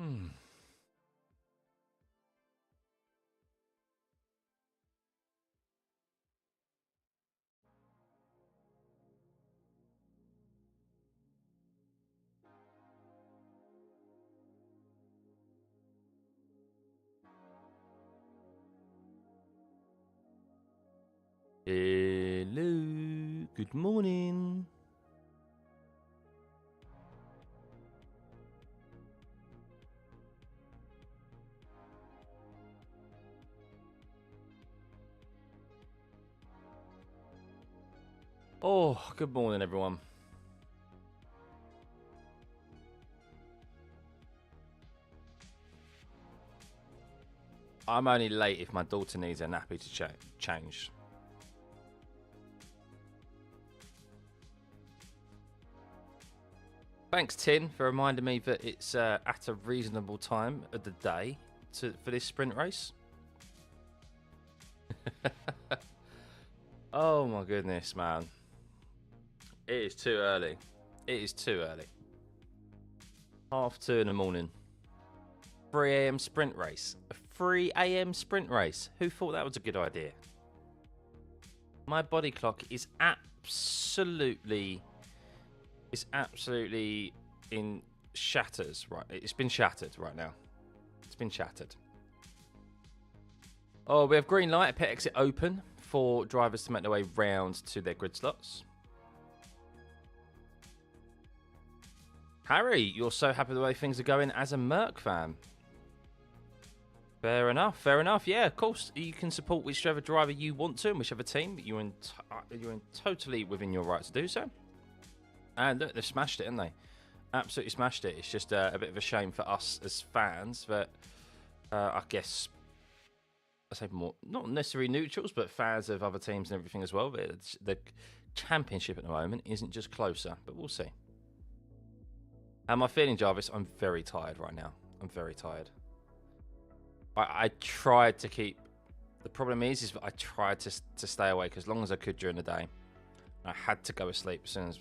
Hello, good morning. Oh, good morning, everyone. I'm only late if my daughter needs a nappy to change. Thanks, Tin, for reminding me that it's at a reasonable time of the day for this sprint race. Oh, my goodness, man. It is too early. It is too early. 2:30 in the morning. 3 a.m. sprint race. A 3 a.m. sprint race. Who thought that was a good idea? My body clock is absolutely in shatters. Right, it's been shattered right now. It's been shattered. Oh, we have green light, pit exit open for drivers to make their way round to their grid slots. Harry, you're so happy the way things are going as a Merc fan. Fair enough, fair enough. Yeah, of course, you can support whichever driver you want to and whichever team. You're in totally within your right to do so. And look, they've smashed it, haven't they? Absolutely smashed it. It's just a bit of a shame for us as fans that I guess I say more, not necessarily neutrals, but fans of other teams and everything as well. But the championship at the moment isn't just closer, but we'll see. How am I feeling, Jarvis? I'm very tired right now. I'm very tired. I tried to keep. The problem is that I tried to stay awake as long as I could during the day. I had to go to sleep as soon as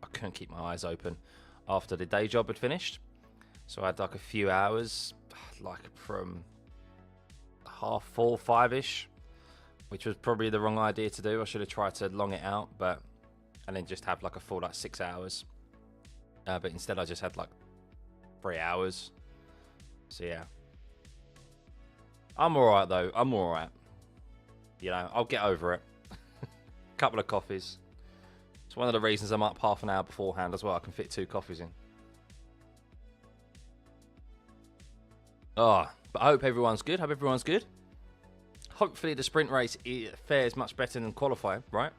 I couldn't keep my eyes open after the day job had finished. So I had like a few hours, like from 4:30, 5-ish, which was probably the wrong idea to do. I should have tried to long it out, and then just have like a full 6 hours. But instead I just had like 3 hours. So yeah. I'm alright though. I'm alright. You know, I'll get over it. Couple of coffees. It's one of the reasons I'm up half an hour beforehand as well. I can fit 2 coffees in. But I hope everyone's good. Hopefully the sprint race fares much better than qualifying, right?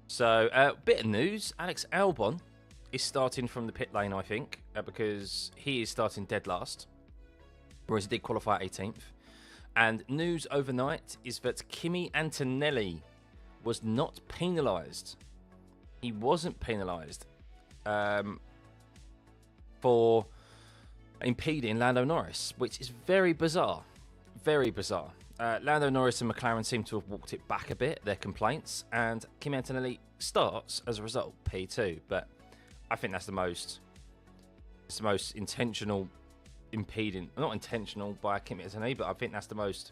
So, bit of news. Alex Albon is starting from the pit lane, I think, because he is starting dead last, whereas he did qualify 18th. And news overnight is that Kimi Antonelli was not penalised. He wasn't penalised for impeding Lando Norris, which is very bizarre. Very bizarre. Lando Norris and McLaren seem to have walked it back a bit, their complaints, and Kimi Antonelli starts, as a result, P2. But I think that's the most intentional impeding, not intentional by Kimi Antonelli, but I think that's the most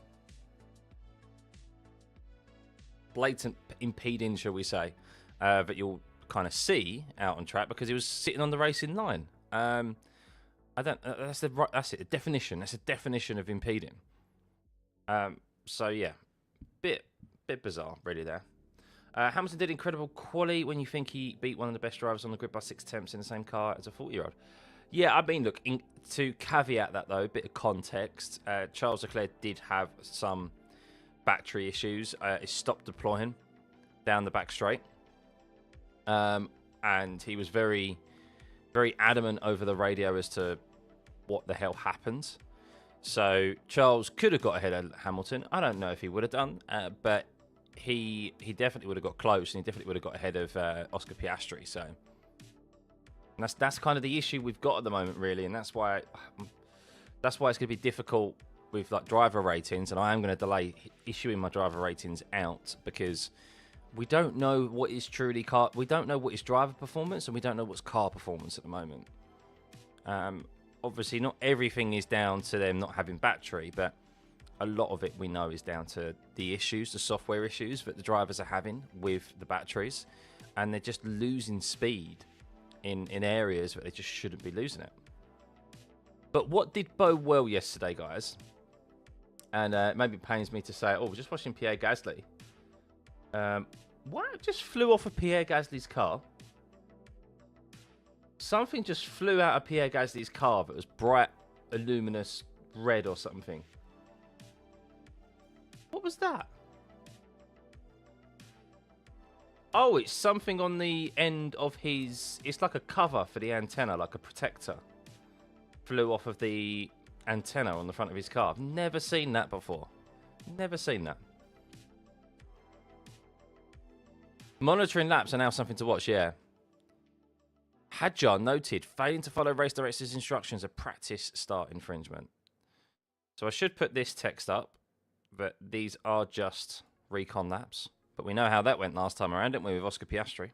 blatant impeding, shall we say, that you'll kind of see out on track, because he was sitting on the racing line. That's it. The definition. That's a definition of impeding. So yeah, bit bizarre, really there. Hamilton did incredible quali when you think he beat one of the best drivers on the grid by 6 attempts in the same car as a 40-year-old. Yeah, I mean, look, to caveat that though, a bit of context, Charles Leclerc did have some battery issues. It stopped deploying down the back straight. And he was very, very adamant over the radio as to what the hell happened. So Charles could have got ahead of Hamilton. I don't know if he would have done, but he definitely would have got close, and he definitely would have got ahead of Oscar Piastri. So that's kind of the issue we've got at the moment, really, and that's why it's going to be difficult with like driver ratings, and I am going to delay issuing my driver ratings out because we don't know what is truly we don't know what is driver performance, and we don't know what's car performance at the moment. obviously not everything is down to them not having battery, but a lot of it we know is down to the issues, the software issues that the drivers are having with the batteries, and they're just losing speed in areas that they just shouldn't be losing it. But what did bode well yesterday, guys, and maybe it pains me to say, oh, we're just watching Pierre Gasly. What just flew off of Pierre Gasly's car? Something just flew out of Pierre Gasly's car that was bright, luminous red or something. What was that? Oh, it's something on the end of his... It's like a cover for the antenna, like a protector. Flew off of the antenna on the front of his car. I've never seen that before. Never seen that. Monitoring laps are now something to watch, yeah. Hadjar noted, failing to follow race director's instructions, a practice start infringement. So I should put this text up, but these are just recon laps. But we know how that went last time around, didn't we, with Oscar Piastri?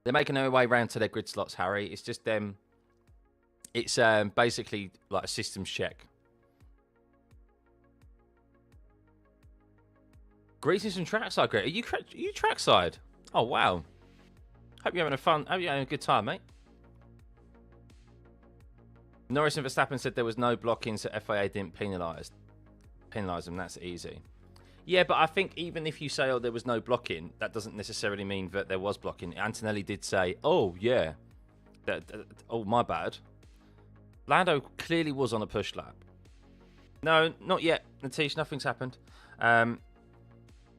They're making their way round to their grid slots, Harry. It's just them. It's basically like a systems check. Greetings from trackside, Greg. Are you trackside? Oh, wow. Hope you're having Hope you're having a good time, mate. Norris and Verstappen said there was no blocking, so FIA didn't penalise them. That's easy. Yeah, but I think even if you say, oh, there was no blocking, that doesn't necessarily mean that there was blocking. Antonelli did say, oh, yeah. Oh, my bad. Lando clearly was on a push lap. No, not yet, Natish. Nothing's happened.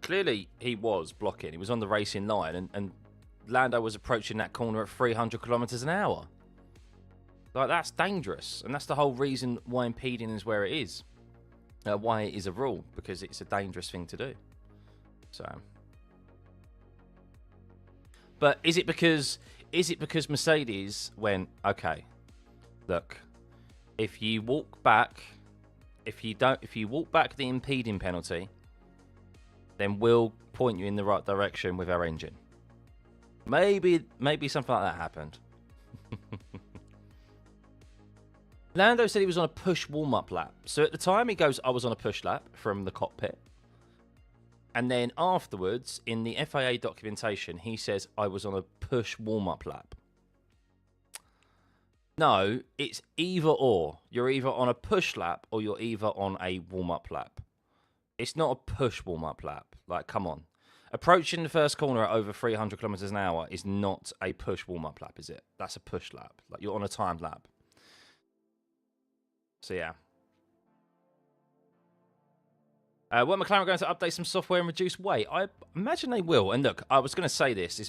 Clearly, he was blocking. He was on the racing line, and Lando was approaching that corner at 300 kilometers an hour. Like, that's dangerous, and that's the whole reason why impeding is where it is. Why it is a rule, because it's a dangerous thing to do. So, but is it because Mercedes went, okay, look, if you walk back the impeding penalty, then we'll point you in the right direction with our engine. Maybe something like that happened. Lando said he was on a push warm-up lap. So at the time he goes, I was on a push lap from the cockpit. And then afterwards, in the FIA documentation, he says, I was on a push warm-up lap. No, it's either or. You're either on a push lap or you're either on a warm-up lap. It's not a push warm-up lap. Like, come on. Approaching the first corner at over 300 kilometers an hour is not a push warm-up lap, is it? That's a push lap. Like, you're on a timed lap. So, yeah. What McLaren going to update some software and reduce weight? I imagine they will. And look, I was going to say this.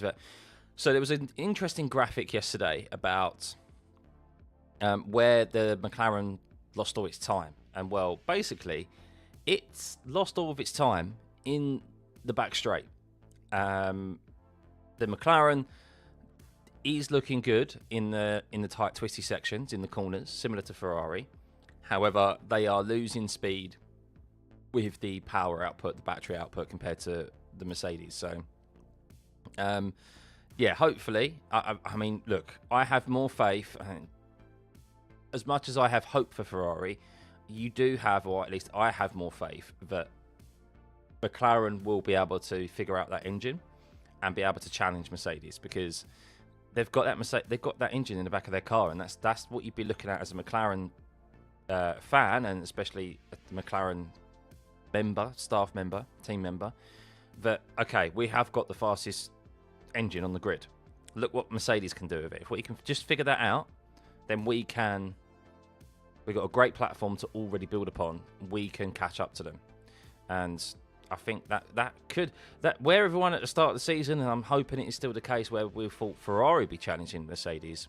So there was an interesting graphic yesterday about where the McLaren lost all its time. And, well, basically, it's lost all of its time in the back straight. The McLaren is looking good in the tight, twisty sections, in the corners, similar to Ferrari. However, they are losing speed with the power output, the battery output, compared to the Mercedes. So, yeah, hopefully. I mean, look, I have more faith. As much as I have hope for Ferrari, you do have, or at least I have more faith that McLaren will be able to figure out that engine and be able to challenge Mercedes, because they've got that engine in the back of their car, and that's what you'd be looking at as a McLaren fan, and especially the McLaren staff member, team member, that, okay, we have got the fastest engine on the grid. Look what Mercedes can do with it. If we can just figure that out, then we've got a great platform to already build upon. We can catch up to them. And I think that where everyone at the start of the season, and I'm hoping it is still the case, where we thought Ferrari be challenging Mercedes,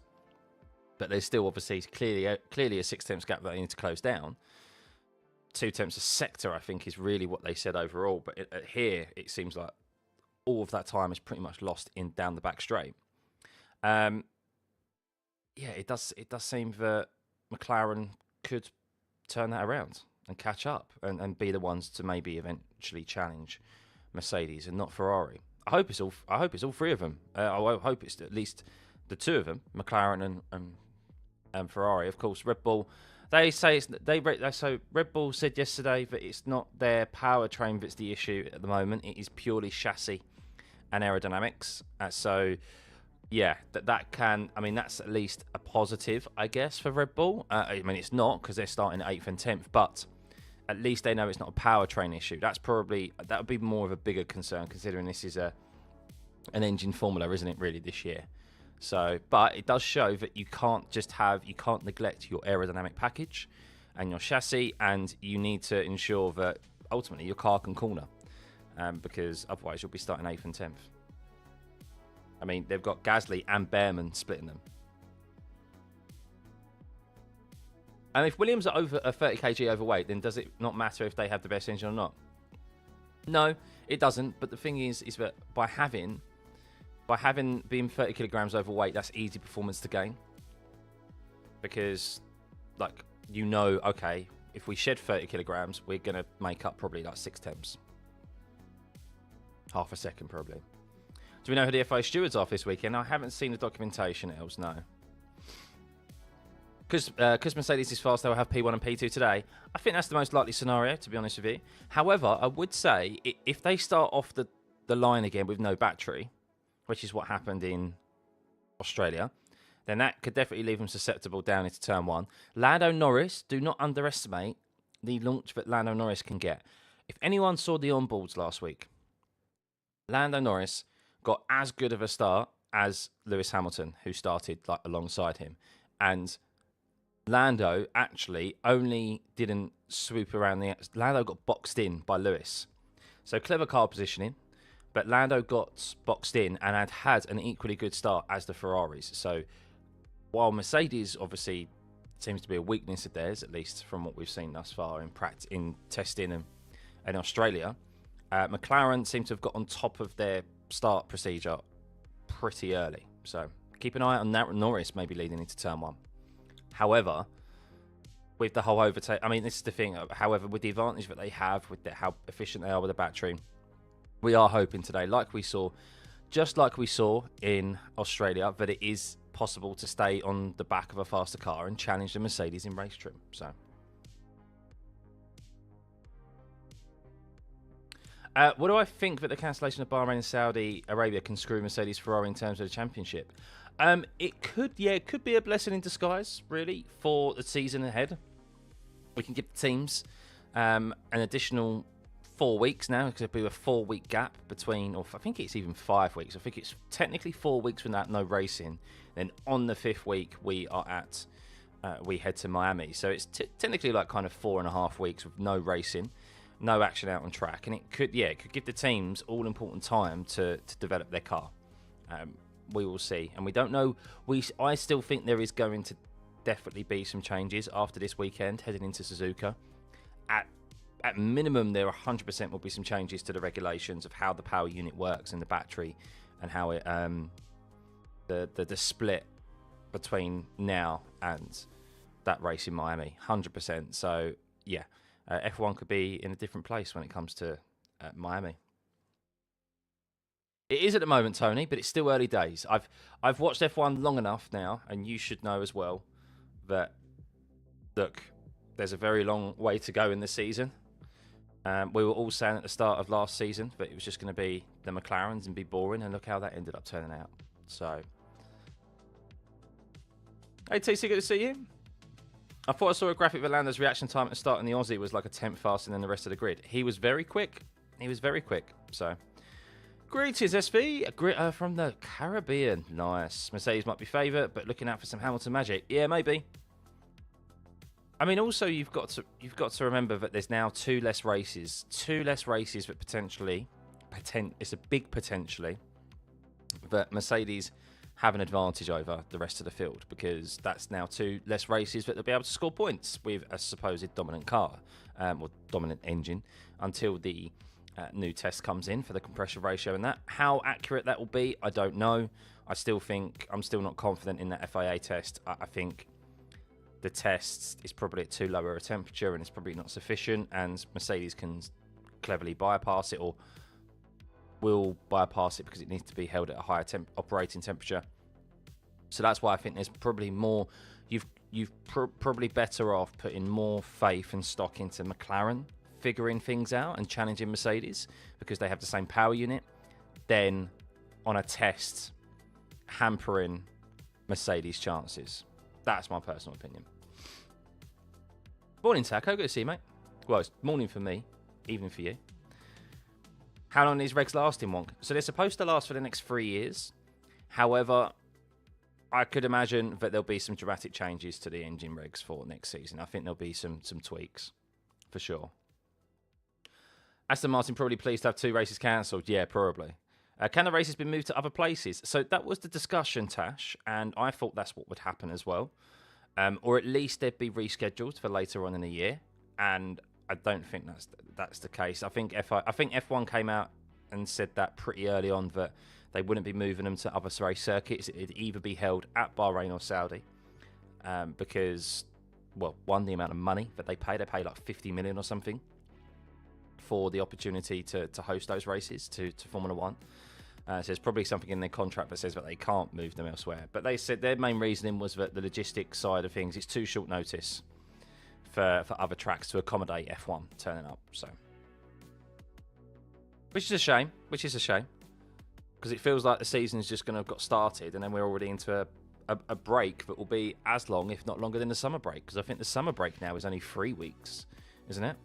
but there's still obviously clearly a 6/10 gap that they need to close down. 2/10 a sector, I think, is really what they said overall. But here, it seems like all of that time is pretty much lost down the back straight. Yeah, it does seem that McLaren could turn that around and catch up and be the ones to maybe eventually challenge Mercedes and not Ferrari. I hope it's all three of them. I hope it's at least the two of them, McLaren and Ferrari. Of course, Red Bull, they say so Red Bull said yesterday that it's not their powertrain that's the issue at the moment. It is purely chassis and aerodynamics. So yeah, that's at least a positive, I guess, for Red Bull. I mean, it's not, because they're starting at 8th and 10th, but at least they know it's not a powertrain issue. That would be more of a bigger concern, considering this is an engine formula, isn't it, really, this year? So, but it does show that you can't neglect your aerodynamic package and your chassis, and you need to ensure that ultimately your car can corner, because otherwise you'll be starting 8th and 10th. I mean, they've got Gasly and Behrman splitting them. And if Williams are 30 kg overweight, then does it not matter if they have the best engine or not? No, it doesn't. But the thing is that by being 30 kilograms overweight, that's easy performance to gain. Because, okay, if we shed 30 kilograms, we're going to make up probably like 6 tenths. Half a second, probably. Do we know who the FIA stewards are this weekend? I haven't seen the documentation, Els, no. Because Mercedes is fast, they'll have P1 and P2 today. I think that's the most likely scenario, to be honest with you. However, I would say, if they start off the line again with no battery, which is what happened in Australia, then that could definitely leave them susceptible down into turn 1. Lando Norris, do not underestimate the launch that Lando Norris can get. If anyone saw the onboards last week, Lando Norris got as good of a start as Lewis Hamilton, who started alongside him. And Lando actually only didn't swoop around Lando got boxed in by Lewis. So clever car positioning, but Lando got boxed in and had an equally good start as the Ferraris. So while Mercedes obviously seems to be a weakness of theirs, at least from what we've seen thus far in testing and Australia, McLaren seem to have got on top of their start procedure pretty early. So keep an eye on Norris maybe leading into turn 1. However, with the whole overtake, I mean, this is the thing. However, with the advantage that they have, with how efficient they are with the battery, we are hoping today, just like we saw in Australia, that it is possible to stay on the back of a faster car and challenge the Mercedes in race trim. So, what do I think that the cancellation of Bahrain and Saudi Arabia can screw Mercedes Ferrari in terms of the championship? It could be a blessing in disguise, really, for the season ahead. We can give the teams an additional 4 weeks now, because it'll be a 4-week gap between, or I think it's even 5 weeks. I think it's technically 4 weeks without no racing. Then on the 5th week, we head to Miami. So it's technically like kind of 4.5 weeks with no racing, no action out on track, and it could give the teams all important time to develop their car. We will see, and we don't know. I still think there is going to definitely be some changes after this weekend heading into Suzuka. At minimum, there 100% will be some changes to the regulations of how the power unit works and the battery, and how it the split between now and that race in Miami. 100%. So yeah, F1 could be in a different place when it comes to Miami. It is at the moment, Tony, but it's still early days. I've watched F1 long enough now, and you should know as well that, look, there's a very long way to go in the season. We were all saying at the start of last season that it was just going to be the McLarens and be boring, and look how that ended up turning out. So, hey TC, good to see you. I thought I saw a graphic of Lando's reaction time at the start in the Aussie was like a 10th faster than the rest of the grid. He was very quick. So, greetings, SV, from the Caribbean. Nice. Mercedes might be favourite, but looking out for some Hamilton magic. Yeah, maybe. I mean, also you've got to remember that there's now 2 less races. 2 less races that potentially, it's a big potentially, that Mercedes have an advantage over the rest of the field, because that's now 2 less races that they'll be able to score points with a supposed dominant car, or dominant engine, until the new test comes in for the compression ratio and that. How accurate that will be, I don't know. I'm still not confident in that FIA test. I think the test is probably at too lower a temperature, and it's probably not sufficient, and Mercedes can cleverly bypass it, or will bypass it because it needs to be held at a higher operating temperature. So that's why I think there's probably more. You've probably better off putting more faith and stock into McLaren figuring things out and challenging Mercedes because they have the same power unit, than on a test hampering Mercedes' chances. That's my personal opinion. Morning, Taco. Good to see you, mate. Well, it's morning for me, evening for you. How long are these regs lasting, Wonk? So they're supposed to last for the next 3 years. However, I could imagine that there'll be some dramatic changes to the engine regs for next season. I think there'll be some tweaks, for sure. Aston Martin probably pleased to have 2 races cancelled. Yeah, probably. Can the races be moved to other places? So that was the discussion, Tash, and I thought that's what would happen as well. Or at least they'd be rescheduled for later on in the year. And I don't think that's the case. I think F1 came out and said that pretty early on, that they wouldn't be moving them to other race circuits. It'd either be held at Bahrain or Saudi. Because, well, one, the amount of money that they pay like 50 million or something for the opportunity to host those races to Formula One. So there's probably something in their contract that says that they can't move them elsewhere. But they said their main reasoning was that the logistics side of things, it's too short notice for other tracks to accommodate F1 turning up. So, which is a shame. Because it feels like the season's just going to have got started, and then we're already into a break that will be as long, if not longer, than the summer break. Because I think the summer break now is only 3 weeks, isn't it?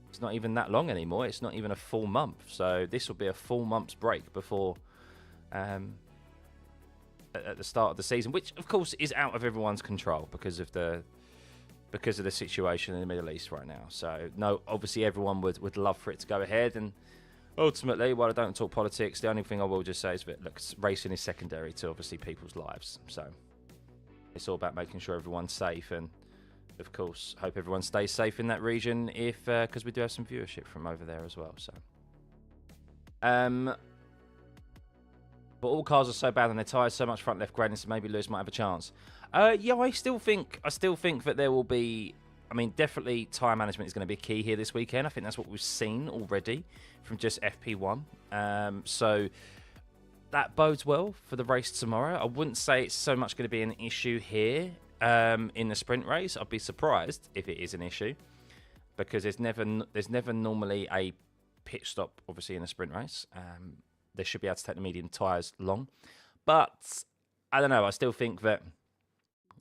It's not even that long anymore. It's not even a full month. So this will be a full month's break before at the start of the season, which of course is out of everyone's control because of the situation in the Middle East right now. So no, obviously everyone would love for it to go ahead, and ultimately, while I don't talk politics, the only thing I will just say is that look, racing is secondary to obviously people's lives. So it's all about making sure everyone's safe, and of course, hope everyone stays safe in that region, if because we do have some viewership from over there as well. So, but all cars are so bad on their tyres, so much front left gradients, maybe Lewis might have a chance. Yeah, I still think that there will be. I mean, definitely tyre management is going to be key here this weekend. I think that's what we've seen already from just FP1. So that bodes well for the race tomorrow. I wouldn't say it's so much going to be an issue here. In the sprint race, I'd be surprised if it is an issue, because there's never normally a pit stop, obviously, in a sprint race. They should be able to take the medium tyres long, but I don't know. I still think that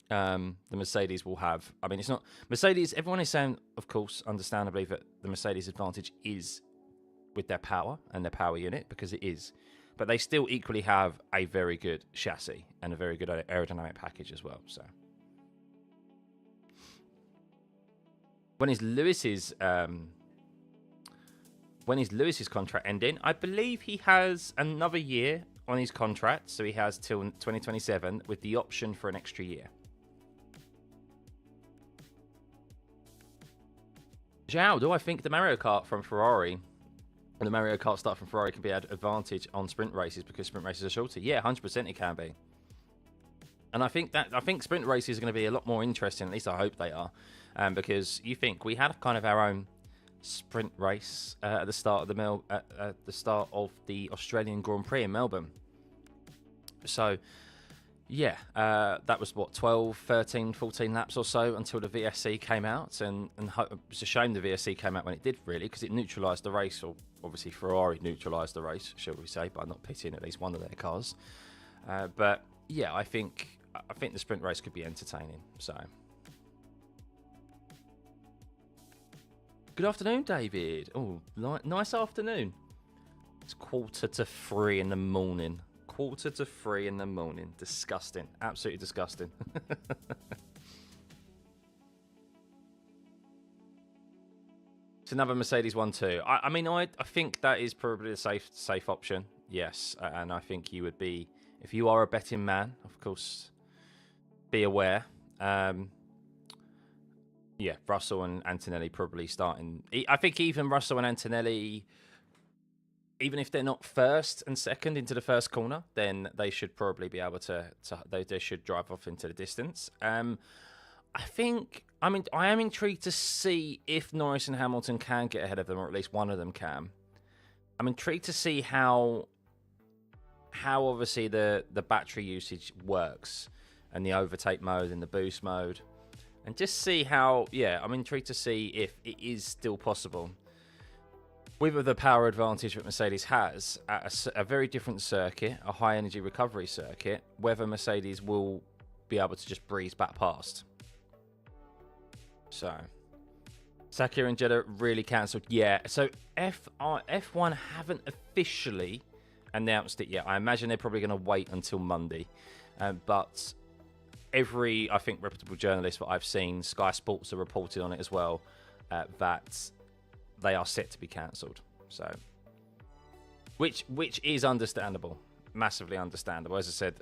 the Mercedes will have. I mean, it's not Mercedes. Everyone is saying, of course, understandably, that the Mercedes advantage is with their power and their power unit, because it is. But they still equally have a very good chassis and a very good aerodynamic package as well. So. When is Lewis's contract ending? I believe he has another year on his contract, so he has till 2027 with the option for an extra year. Zhao, do I think the Mario Kart from Ferrari and the Mario Kart start from Ferrari can be an advantage on sprint races because sprint races are shorter? Yeah, 100% it can be. And I think sprint races are going to be a lot more interesting. At least I hope they are. Because you think we had kind of our own sprint race at the start of the Australian Grand Prix in Melbourne. So, yeah, that was what 12, 13, 14 laps or so until the VSC came out, and it's a shame the VSC came out when it did, really, because it neutralised the race. Or obviously Ferrari neutralised the race, shall we say, by not pitting at least one of their cars. But yeah, I think the sprint race could be entertaining. So. Good afternoon, David. Oh, nice afternoon. It's 2:45 in the morning. 2:45 in the morning. Disgusting. Absolutely disgusting. It's another Mercedes 1-2. I mean, I think that is probably a safe option. Yes, and I think you would be, if you are a betting man, of course, be aware. Yeah, Russell and Antonelli probably starting. I think even Russell and Antonelli, even if they're not first and second into the first corner, then they should probably be able to they should drive off into the distance. I am intrigued to see if Norris and Hamilton can get ahead of them, or at least one of them can. I'm intrigued to see how obviously the battery usage works. and the overtake mode and the boost mode, and just see how. Yeah, I'm intrigued to see if it is still possible with the power advantage that Mercedes has at a very different circuit, a high energy recovery circuit, whether Mercedes will be able to just breeze back past. So, Sakir and Jeddah really cancelled. Yeah, so F1 haven't officially announced it yet. I imagine they're probably going to wait until Monday. But every, I think, reputable journalist that I've seen, Sky Sports are reported on it as well, that they are set to be cancelled. So, which is understandable, massively understandable. As I said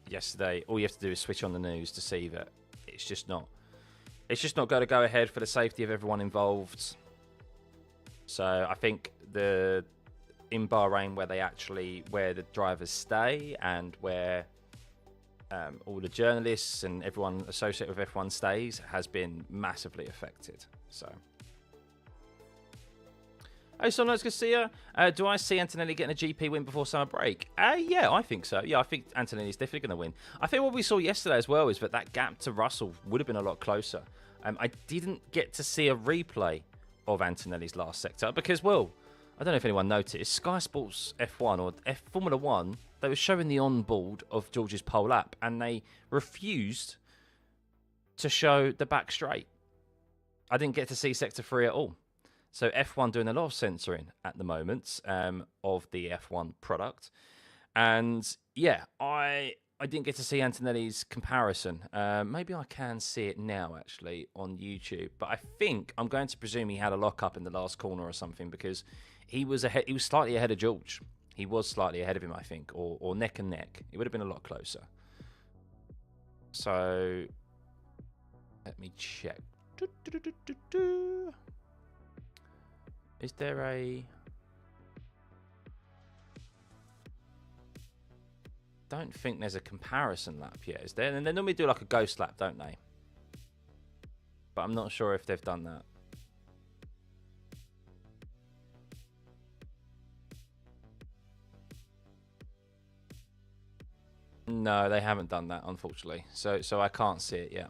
yesterday, all you have to do is switch on the news to see that it's just not going to go ahead for the safety of everyone involved. So I think in Bahrain, where the drivers stay and where all the journalists and everyone associated with F1 stays, has been massively affected. So. Oh, so nice to see you. Do I see Antonelli getting a GP win before summer break? Yeah, I think so. Yeah, I think Antonelli's definitely going to win. I think what we saw yesterday as well is that gap to Russell would have been a lot closer. I didn't get to see a replay of Antonelli's last sector because, well, I don't know if anyone noticed, Sky Sports F1 or Formula 1, they were showing the onboard of George's pole lap and they refused to show the back straight. I didn't get to see sector 3 at all. So F1 doing a lot of censoring at the moment of the F1 product. And yeah, I didn't get to see Antonelli's comparison. Maybe I can see it now, actually, on YouTube. But I think, I'm going to presume he had a lock-up in the last corner or something because he was slightly ahead of George. He was slightly ahead of him, I think, or neck and neck. It would have been a lot closer. So, let me check. Is there a... Don't think there's a comparison lap yet, is there? And they normally do like a ghost lap, don't they? But I'm not sure if they've done that. No, they haven't done that, unfortunately. So I can't see it yet.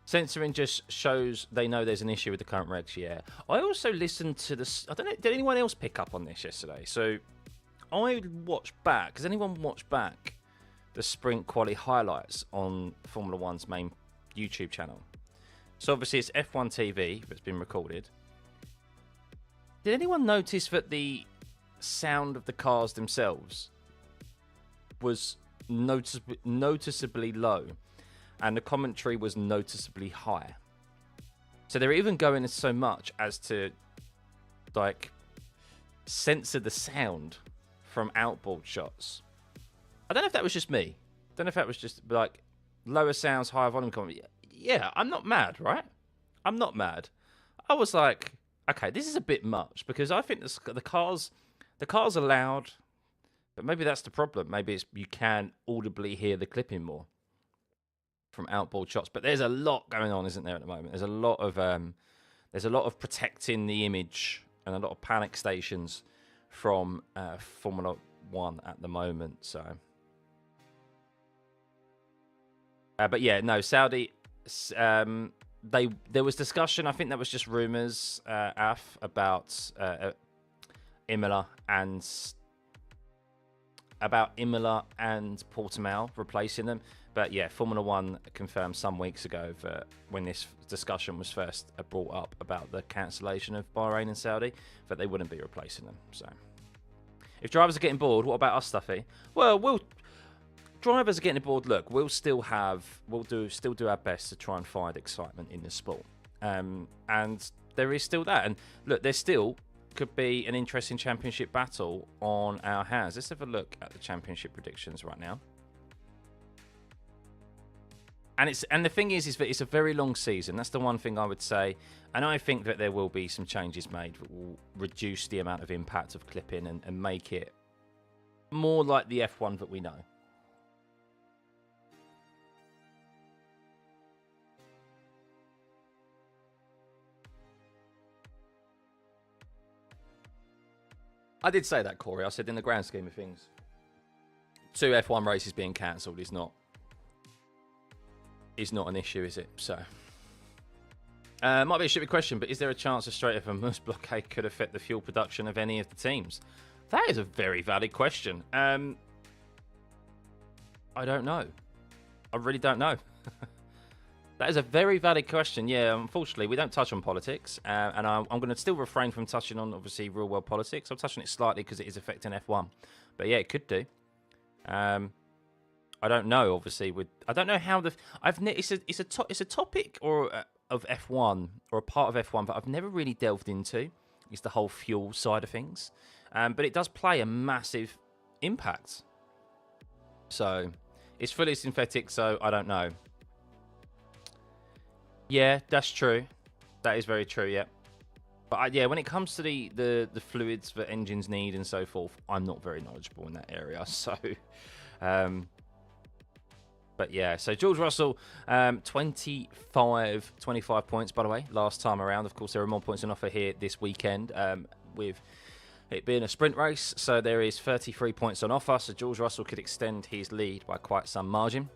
Censoring just shows they know there's an issue with the current regs, yeah. I also listened to this... I don't know, did anyone else pick up on this yesterday? So, I watched back... Has anyone watched back the sprint quali highlights on Formula 1's main YouTube channel? So, obviously, it's F1 TV that's been recorded. Did anyone notice that the sound of the cars themselves was noticeably low? And the commentary was noticeably high. So they're even going so much as to, like, censor the sound from outboard shots. I don't know if that was just me. I don't know if that was just, like, lower sounds, higher volume commentary. Yeah, I'm not mad, right? I'm not mad. I was like, okay, this is a bit much because I think the cars are loud, but maybe that's the problem. Maybe it's you can audibly hear the clipping more from outboard shots, but there's a lot going on, isn't there, at the moment? There's a lot of protecting the image and a lot of panic stations from Formula 1 at the moment. So, but yeah, no, Saudi. There was discussion. I think that was just rumors, about Imola and Portimao replacing them. But yeah, Formula 1 confirmed some weeks ago that when this discussion was first brought up about the cancellation of Bahrain and Saudi, that they wouldn't be replacing them. So, if drivers are getting bored, what about us, Stuffey? Well, drivers are getting bored. Look, we'll still do our best to try and find excitement in the sport, and there is still that. And look, there still could be an interesting championship battle on our hands. Let's have a look at the championship predictions right now. And the thing is that it's a very long season. That's the one thing I would say. And I think that there will be some changes made that will reduce the amount of impact of clipping and make it more like the F1 that we know. I did say that, Corey. I said in the grand scheme of things, 2 F1 races being cancelled is not an issue, is it? So, might be a stupid question, but is there a chance a Strait of Hormuz blockade could affect the fuel production of any of the teams? That is a very valid question. I don't know. I really don't know. That is a very valid question. Yeah, unfortunately, we don't touch on politics, and I'm going to still refrain from touching on, obviously, real-world politics. I'll touch on it slightly because it is affecting F1. But yeah, it could do. I don't know, obviously. I don't know how it's a topic of F1 or a part of F1 that I've never really delved into. Is the whole fuel side of things, but it does play a massive impact. So it's fully synthetic, so I don't know. Yeah, that's true. That is very true. Yeah, but yeah, when it comes to the fluids that engines need and so forth, I'm not very knowledgeable in that area. So, but yeah, so George Russell, 25 points, by the way, last time around. Of course, there are more points on offer here this weekend, with it being a sprint race. So there is 33 points on offer. So George Russell could extend his lead by quite some margin.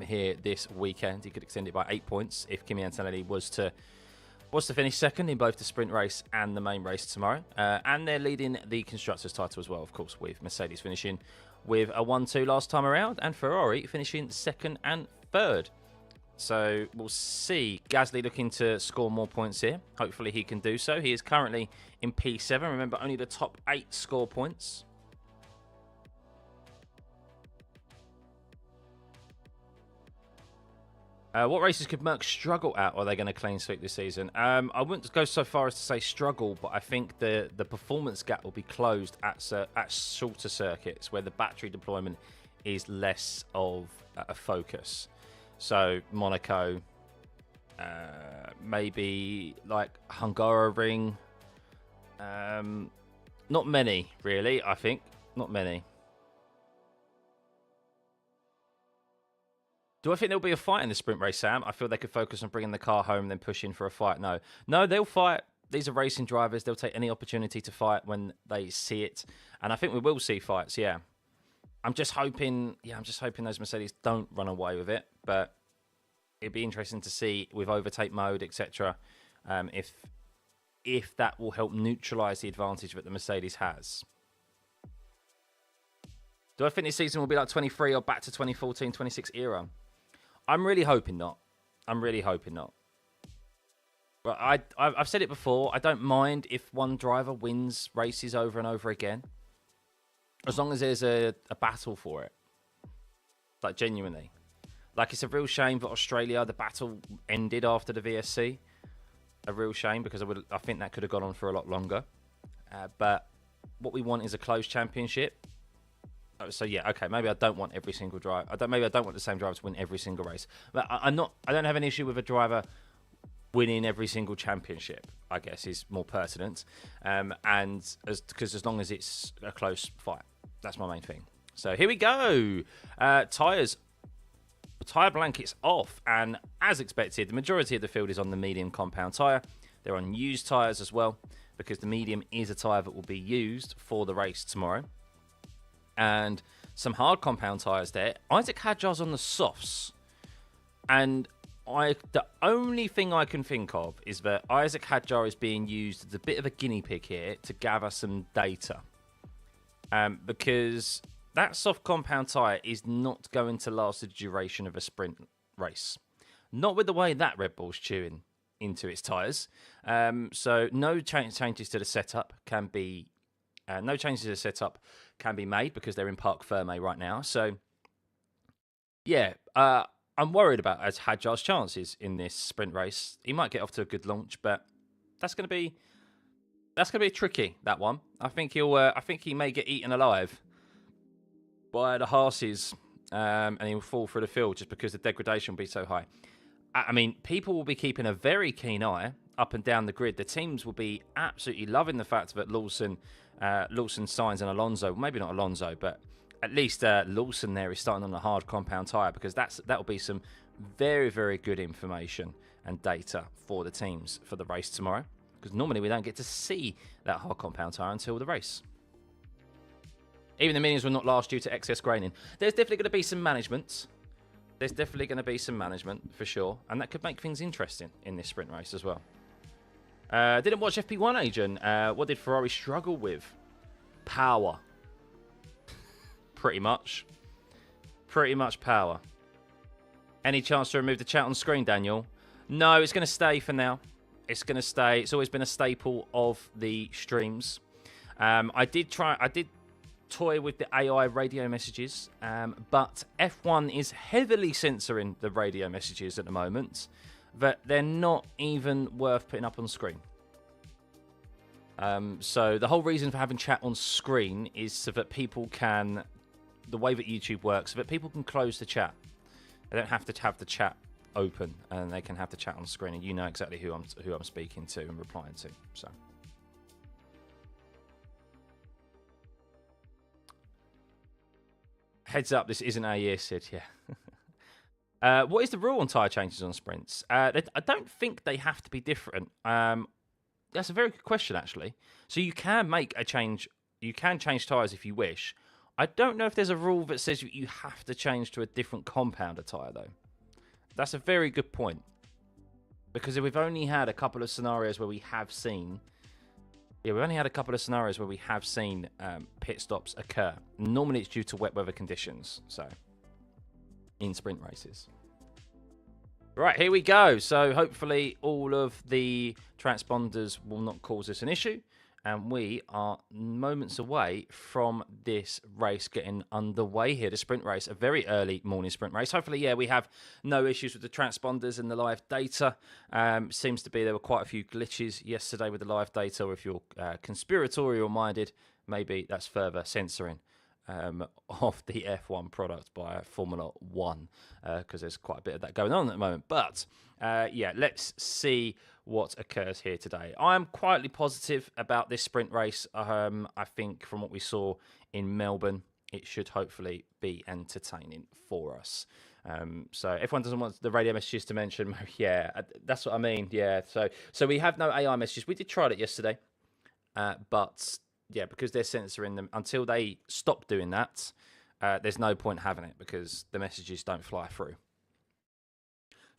Here this weekend, he could extend it by 8 points if Kimi Antonelli was to finish second in both the sprint race and the main race tomorrow. And they're leading the constructors' title as well, of course, with Mercedes finishing with a 1-2 last time around, and Ferrari finishing second and third. So we'll see. Gasly looking to score more points here. Hopefully he can do so. He is currently in P7. Remember, only the top 8 score points. What races could Merck struggle at, or are they going to clean sweep this season? I wouldn't go so far as to say struggle, but I think the performance gap will be closed at shorter circuits where the battery deployment is less of a focus. So Monaco, maybe like Hungaroring. Not many, really, I think. Not many. Do I think there'll be a fight in the sprint race, Sam? I feel they could focus on bringing the car home and then push in for a fight. No, they'll fight. These are racing drivers. They'll take any opportunity to fight when they see it. And I think we will see fights, yeah. I'm just hoping those Mercedes don't run away with it. But it'd be interesting to see with overtake mode, etc., if that will help neutralise the advantage that the Mercedes has. Do I think this season will be like 23 or back to 2014, 26 era? I'm really hoping not. But I've said it before. I don't mind if one driver wins races over and over again, as long as there's a battle for it. Like, genuinely. Like, it's a real shame that Australia, the battle ended after the VSC. A real shame, because I think that could have gone on for a lot longer. But what we want is a close championship. So yeah, okay. Maybe I don't want every single driver. Maybe I don't want the same driver to win every single race. But I don't have an issue with a driver winning every single championship, I guess, is more pertinent. Because as long as it's a close fight, that's my main thing. So here we go. Tyres. Tyre blankets off, and as expected, the majority of the field is on the medium compound tyre. They're on used tyres as well, because the medium is a tyre that will be used for the race tomorrow. And some hard compound tyres there. Isaac Hadjar's on the softs. And the only thing I can think of is that Isaac Hadjar is being used as a bit of a guinea pig here to gather some data. Because that soft compound tyre is not going to last the duration of a sprint race. Not with the way that Red Bull's chewing into its tyres. So no changes to the setup can be... no changes to the setup can be made because they're in Parc Fermé right now. So, yeah, I'm worried about Hadjar's chances in this sprint race. He might get off to a good launch, but that's going to be tricky, that one. I think he may get eaten alive by the Haas's, and he'll fall through the field just because the degradation will be so high. I mean, people will be keeping a very keen eye up and down the grid. The teams will be absolutely loving the fact that Lawson, Sainz and Alonso, maybe not Alonso, but at least Lawson there is starting on a hard compound tyre, because that will be some very, very good information and data for the teams for the race tomorrow. because normally we don't get to see that hard compound tyre until the race. Even the mediums will not last due to excess graining. There's definitely going to be some management. There's definitely going to be some management, for sure. And that could make things interesting in this sprint race as well. Didn't watch FP1, Agent. What did Ferrari struggle with? Power. Pretty much. Pretty much power. Any chance to remove the chat on screen, Daniel? No, it's going to stay for now. It's going to stay. It's always been a staple of the streams. I did toy with the AI radio messages, but F1 is heavily censoring the radio messages at the moment, that they're not even worth putting up on screen. So the whole reason for having chat on screen is so that people can, the way that YouTube works, so that people can close the chat. They don't have to have the chat open, and they can have the chat on screen, and you know exactly who I'm speaking to and replying to. So. Heads up, this isn't our year, Sid, yeah. What is the rule on tyre changes on sprints? I don't think they have to be different. That's a very good question, actually. So you can make a change. You can change tyres if you wish. I don't know if there's a rule that says you have to change to a different compounder tyre, though. That's a very good point. Because we've only had a couple of scenarios where we have seen... Yeah, we've only had a couple of scenarios where we have seen pit stops occur. Normally it's due to wet weather conditions, so in sprint races. Right, here we go. So hopefully all of the transponders will not cause us an issue. And we are moments away from this race getting underway here, the sprint race, a very early morning sprint race. Hopefully, yeah, we have no issues with the transponders and the live data. Seems to be there were quite a few glitches yesterday with the live data, or if you're conspiratorial-minded, maybe that's further censoring of the F1 product by Formula One, because there's quite a bit of that going on at the moment. But, yeah, let's see what occurs here today. I'm quietly positive about this sprint race. I think from what we saw in Melbourne, it should hopefully be entertaining for us. So everyone doesn't want the radio messages to mention. Yeah, that's what I mean. Yeah, so we have no AI messages. We did try it yesterday, but yeah, because they're censoring them, until they stop doing that, there's no point having it because the messages don't fly through.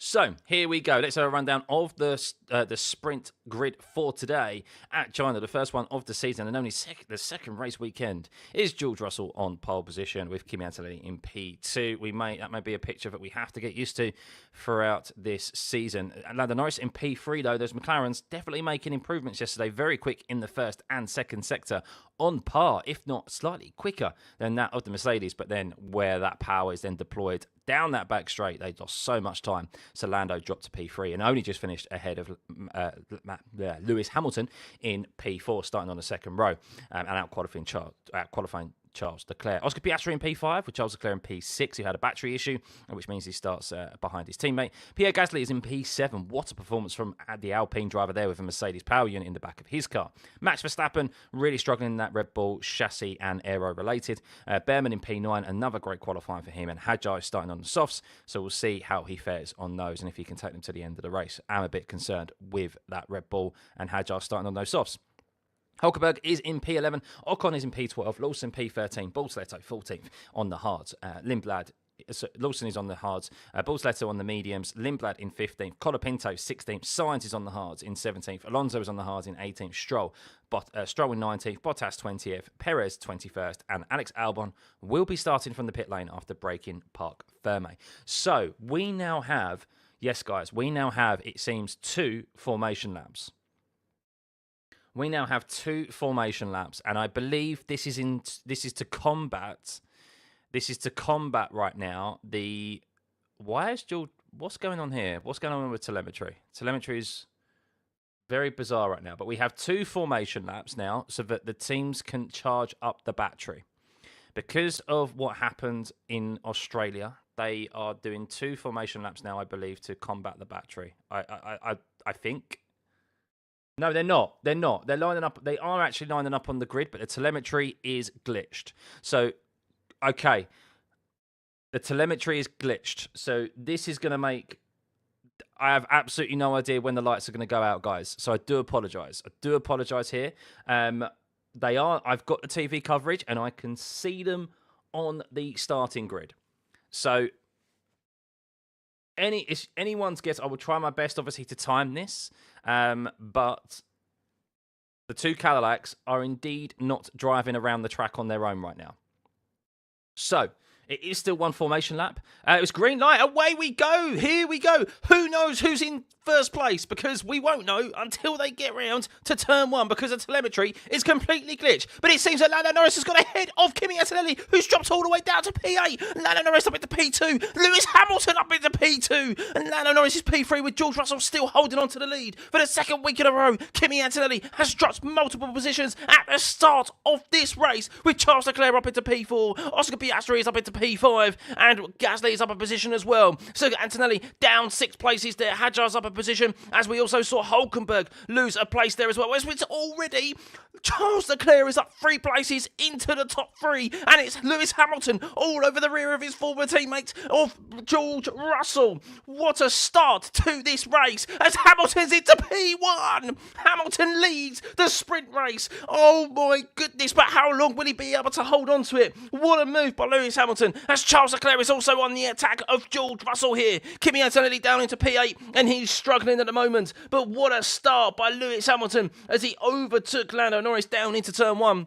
So here we go. Let's have a rundown of the sprint grid for today at China. The first one of the season and only the second race weekend is George Russell on pole position with Kimi Antonelli in P2. That may be a picture that we have to get used to throughout this season. Lando Norris in P3 though. Those McLarens definitely making improvements yesterday. Very quick in the first and second sector, on par, if not slightly quicker than that of the Mercedes. But then where that power is then deployed down that back straight, they lost so much time. So Lando dropped to P3 and only just finished ahead of Lewis Hamilton in P4, starting on the second row and out-qualifying Charles Leclerc. Oscar Piastri in P5 with Charles Leclerc in P6, who had a battery issue, which means he starts behind his teammate. Pierre Gasly is in P7. What a performance from the Alpine driver there with a Mercedes power unit in the back of his car. Max Verstappen really struggling in that Red Bull chassis and aero related. Behrman in P9, another great qualifying for him, and Hadjar is starting on the softs, so we'll see how he fares on those and if he can take them to the end of the race. I'm a bit concerned with that Red Bull and Hadjar starting on those softs. Hulkenberg is in P11, Ocon is in P12, Lawson P13, Bortoleto 14th on the hards, Lawson is on the hards, Bortoleto on the mediums, Lindblad in 15th, Colapinto 16th, Sainz is on the hards in 17th, Alonso is on the hards in 18th, Stroll in 19th, Bottas 20th, Perez 21st, and Alex Albon will be starting from the pit lane after braking Parc Ferme. So we now have, yes guys, it seems 2 formation laps. We now have 2 formation laps, and I believe this is to combat right now the... What's going on here? What's going on with telemetry? Telemetry is very bizarre right now, but we have 2 formation laps now so that the teams can charge up the battery. Because of what happened in Australia, they are doing 2 formation laps now, I believe, to combat the battery. I think... No, they're not. They're not. They're lining up. They are actually lining up on the grid, but the telemetry is glitched. So, okay. The telemetry is glitched. So, this is going to make... I have absolutely no idea when the lights are going to go out, guys. So I do apologise. I do apologise here. I've got the TV coverage and I can see them on the starting grid. So it's anyone's guess. I will try my best, obviously, to time this. But the two Cadillacs are indeed not driving around the track on their own right now. So it is still one formation lap. It was green light. Away we go. Here we go. Who knows who's in first place? Because we won't know until they get round to turn 1 because the telemetry is completely glitched. But it seems that Lando Norris has got ahead of Kimi Antonelli, who's dropped all the way down to P8. Lando Norris up into P2. Lewis Hamilton up into P2. And Lando Norris is P3 with George Russell still holding on to the lead. For the second week in a row, Kimi Antonelli has dropped multiple positions at the start of this race with Charles Leclerc up into P4. Oscar Piastri is up into P5. And Gasly is up a position as well. So Antonelli down 6 places there. Hadjar's up a position, as we also saw Hulkenberg lose a place there as well. As it's already, Charles Leclerc is up 3 places into the top 3, and it's Lewis Hamilton all over the rear of his former teammate of George Russell. What a start to this race as Hamilton's into P1. Hamilton leads the sprint race. Oh my goodness, but how long will he be able to hold on to it? What a move by Lewis Hamilton, as Charles Leclerc is also on the attack of George Russell here. Kimi Antonelli down into P8, and he's struggling at the moment. But what a start by Lewis Hamilton as he overtook Lando Norris down into turn 1.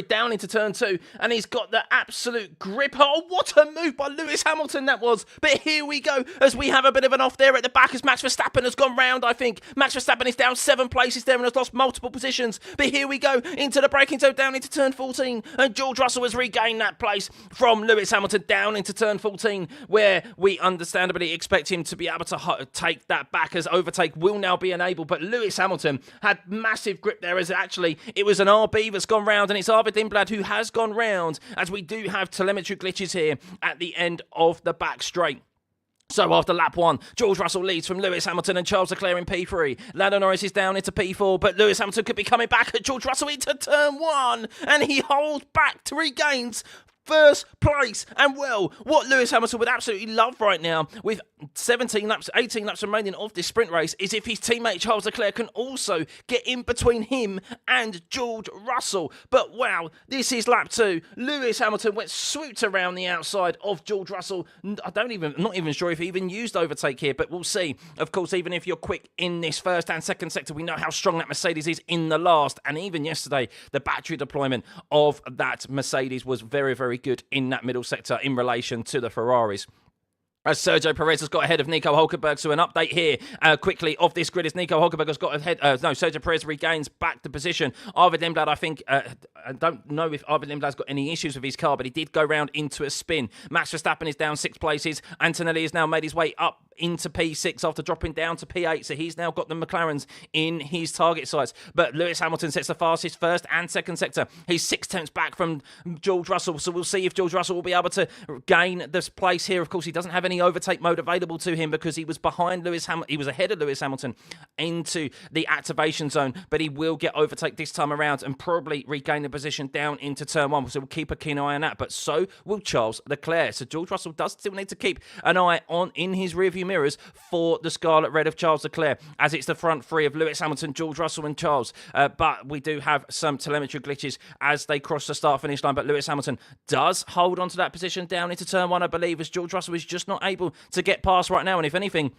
Down into turn 2, and he's got the absolute grip. Oh, what a move by Lewis Hamilton that was. But here we go, as we have a bit of an off there at the back, as Max Verstappen has gone round, I think. Max Verstappen is down 7 places there and has lost multiple positions. But here we go, into the braking zone, down into turn 14, and George Russell has regained that place from Lewis Hamilton down into turn 14, where we understandably expect him to be able to take that back, as overtake will now be enabled. But Lewis Hamilton had massive grip there, as actually it was an RB that's gone round, and it's Arvid Lindblad who has gone round, as we do have telemetry glitches here at the end of the back straight. So after lap 1, George Russell leads from Lewis Hamilton and Charles Leclerc in P3. Lando Norris is down into P4, but Lewis Hamilton could be coming back at George Russell into turn 1, and he holds back to regains first place. And well, what Lewis Hamilton would absolutely love right now, with 18 laps remaining of this sprint race, is if his teammate Charles Leclerc can also get in between him and George Russell. But wow, this is lap 2. Lewis Hamilton went swooped around the outside of George Russell. Not even sure if he even used overtake here, but we'll see. Of course, even if you're quick in this first and second sector, we know how strong that Mercedes is in the last. And even yesterday, the battery deployment of that Mercedes was very, very good in that middle sector in relation to the Ferraris. As Sergio Perez has got ahead of Nico Hulkenberg. So an update here quickly of this grid is Nico Hulkenberg has got ahead. Sergio Perez regains back the position. Arvid Lindblad, I think, I don't know if Arvid Lindblad's got any issues with his car, but he did go round into a spin. Max Verstappen is down 6 places. Antonelli has now made his way up into P6 after dropping down to P8. So he's now got the McLarens in his target sights. But Lewis Hamilton sets the fastest first and second sector. He's 6 tenths back from George Russell. So we'll see if George Russell will be able to gain this place here. Of course, he doesn't have any overtake mode available to him because he was behind Lewis Hamilton. He was ahead of Lewis Hamilton into the activation zone, but he will get overtake this time around and probably regain the position down into turn 1. So we'll keep a keen eye on that, but so will Charles Leclerc. So George Russell does still need to keep an eye on in his rearview mirrors for the scarlet red of Charles Leclerc, as it's the front 3 of Lewis Hamilton, George Russell and Charles. But we do have some telemetry glitches as they cross the start-finish line, but Lewis Hamilton does hold on to that position down into turn 1, I believe, as George Russell is just not able to get past right now. And if anything,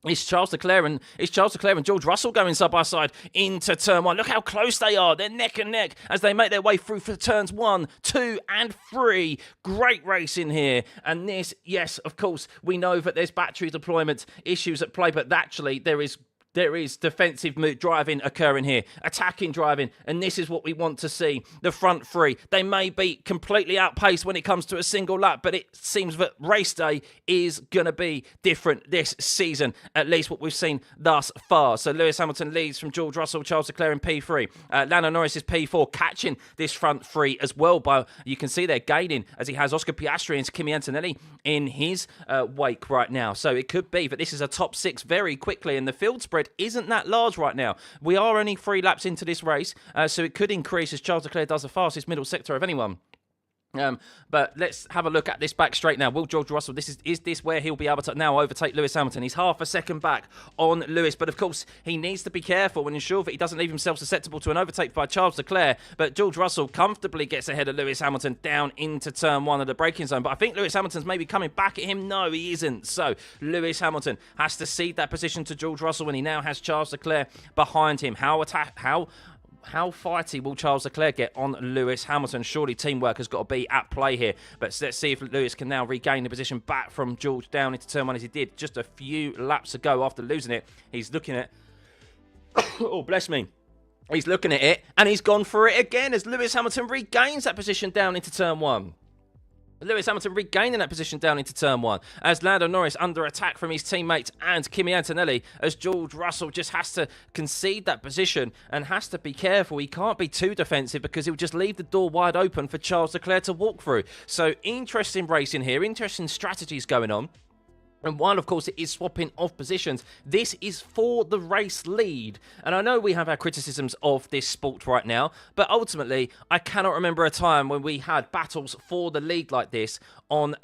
it's Charles Leclerc and George Russell going side by side into turn 1. Look how close they are. They're neck and neck as they make their way through for turns 1, 2 and 3. Great race in here. And this, yes, of course, we know that there's battery deployment issues at play, but actually there is defensive driving occurring here, attacking driving, and this is what we want to see. The front 3, they may be completely outpaced when it comes to a single lap, but it seems that race day is going to be different this season, at least what we've seen thus far. So Lewis Hamilton leads from George Russell, Charles Leclerc in P3. Lando Norris is P4, catching this front 3 as well, by you can see they're gaining as he has Oscar Piastri and Kimi Antonelli in his wake right now. So it could be that this is a top 6 very quickly, and the field spread isn't that large right now. We are only 3 laps into this race, so it could increase as Charles Leclerc does the fastest middle sector of anyone. But let's have a look at this back straight now. Will George Russell, is this where he'll be able to now overtake Lewis Hamilton? He's half a second back on Lewis, but of course he needs to be careful and ensure that he doesn't leave himself susceptible to an overtake by Charles Leclerc. But George Russell comfortably gets ahead of Lewis Hamilton down into turn 1 of the braking zone. But I think Lewis Hamilton's maybe coming back at him. No, he isn't. So Lewis Hamilton has to cede that position to George Russell when he now has Charles Leclerc behind him. How fighty will Charles Leclerc get on Lewis Hamilton? Surely teamwork has got to be at play here. But let's see if Lewis can now regain the position back from George down into turn 1 as he did just a few laps ago after losing it. He's looking at... oh, bless me. He's looking at it and he's gone for it again as Lewis Hamilton regains that position down into turn 1. Lewis Hamilton regaining that position down into turn 1 as Lando Norris under attack from his teammates and Kimi Antonelli as George Russell just has to concede that position and has to be careful. He can't be too defensive because he'll just leave the door wide open for Charles Leclerc to walk through. So interesting racing here, interesting strategies going on. And while, of course, it is swapping of positions, this is for the race lead. And I know we have our criticisms of this sport right now, but ultimately, I cannot remember a time when we had battles for the lead like this on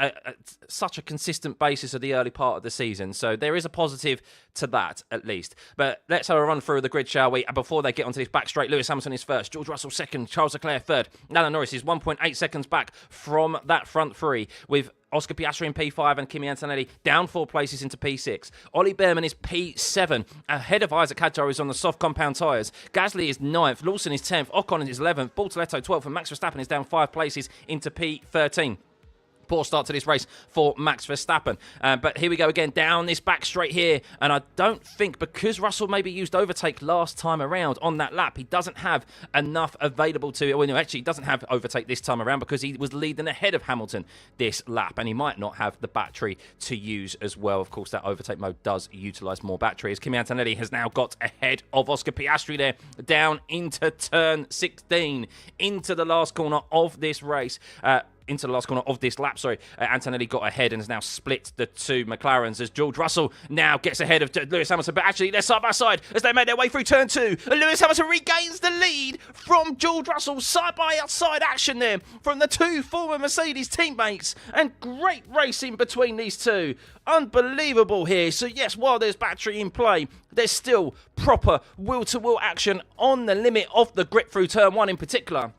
such a consistent basis of the early part of the season. So there is a positive to that, at least. But let's have a run through the grid, shall we? And before they get onto this back straight, Lewis Hamilton is first, George Russell second, Charles Leclerc third. Lando Norris is 1.8 seconds back from that front three, with Oscar Piastri in P5 and Kimi Antonelli down 4 places into P6. Ollie Behrman is P7, ahead of Isaac Hadjar, who's on the soft compound tyres. Gasly is 9th, Lawson is 10th, Ocon is 11th, Bortoletto 12th, and Max Verstappen is down 5 places into P13. Poor start to this race for Max Verstappen. But here we go again, down this back straight here. And I don't think, because Russell maybe used overtake last time around on that lap, he doesn't have enough available to... Well, no, actually, he doesn't have overtake this time around because he was leading ahead of Hamilton this lap. And he might not have the battery to use as well. Of course, that overtake mode does utilise more battery. As Kimi Antonelli has now got ahead of Oscar Piastri there, down into turn 16, into the last corner of this race. Into the last corner of this lap, Antonelli got ahead and has now split the two McLarens as George Russell now gets ahead of Lewis Hamilton, but actually they're side by side as they make their way through turn 2, and Lewis Hamilton regains the lead from George Russell. Side by side action there from the two former Mercedes teammates, and great racing between these two. Unbelievable here. So yes, while there's battery in play, there's still proper wheel-to-wheel action on the limit of the grip through turn 1 in particular.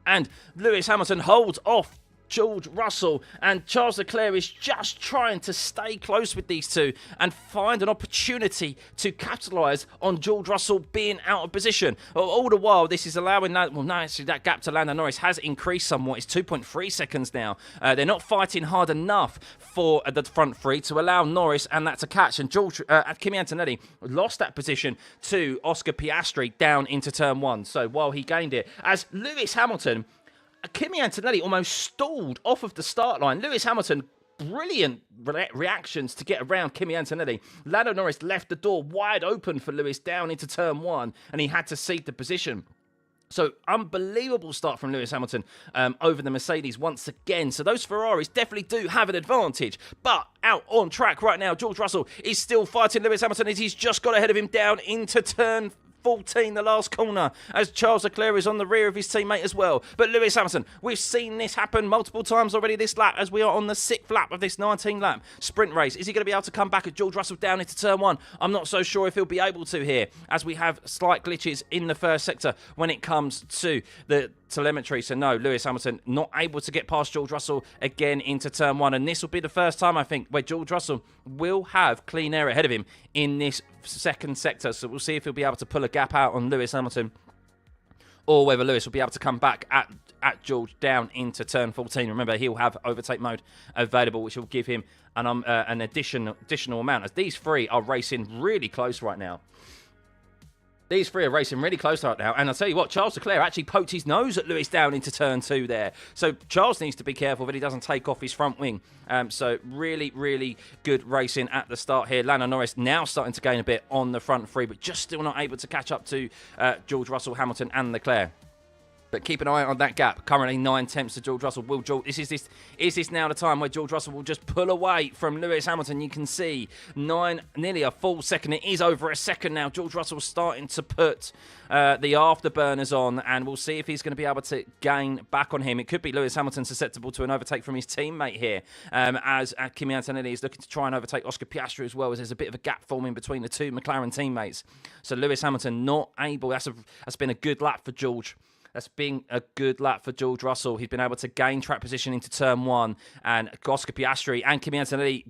And Lewis Hamilton holds off George Russell, and Charles Leclerc is just trying to stay close with these two and find an opportunity to capitalise on George Russell being out of position. All the while, this is allowing that... Well, no, actually, that gap to Lando Norris has increased somewhat. It's 2.3 seconds now. They're not fighting hard enough for the front three to allow Norris and that to catch. And Kimi Antonelli lost that position to Oscar Piastri down into turn 1. So while he gained it, as Lewis Hamilton... Kimi Antonelli almost stalled off of the start line. Lewis Hamilton, brilliant reactions to get around Kimi Antonelli. Lando Norris left the door wide open for Lewis down into turn 1, and he had to cede the position. So, unbelievable start from Lewis Hamilton over the Mercedes once again. So, those Ferraris definitely do have an advantage. But out on track right now, George Russell is still fighting Lewis Hamilton as he's just got ahead of him down into turn 14, the last corner, as Charles Leclerc is on the rear of his teammate as well. But Lewis Hamilton, we've seen this happen multiple times already this lap, as we are on the 6th lap of this 19-lap sprint race. Is he going to be able to come back at George Russell down into turn 1? I'm not so sure if he'll be able to here, as we have slight glitches in the first sector when it comes to the telemetry. So no, Lewis Hamilton not able to get past George Russell again into turn 1, and this will be the first time, I think, where George Russell will have clean air ahead of him in this second sector. So we'll see if he'll be able to pull a gap out on Lewis Hamilton, or whether Lewis will be able to come back at George down into turn 14. Remember, he'll have overtake mode available, which will give him an additional amount, as these three are racing really close right now. These three are racing really close right now. And I'll tell you what, Charles Leclerc actually poked his nose at Lewis down into turn 2 there. So Charles needs to be careful that he doesn't take off his front wing. So really, really good racing at the start here. Lando Norris now starting to gain a bit on the front three, but just still not able to catch up to George Russell, Hamilton and Leclerc. But keep an eye on that gap. Currently 9 tenths to George Russell. Is this now the time where George Russell will just pull away from Lewis Hamilton? You can see nearly a full second. It is over a second now. George Russell's starting to put the afterburners on, and we'll see if he's going to be able to gain back on him. It could be Lewis Hamilton susceptible to an overtake from his teammate here, as Kimi Antonelli is looking to try and overtake Oscar Piastri as well, as there's a bit of a gap forming between the two McLaren teammates. So Lewis Hamilton not able. That's been a good lap for George. That's been a good lap for George Russell. He's been able to gain track position into turn 1, and Oscar Piastri and Kimi Antonelli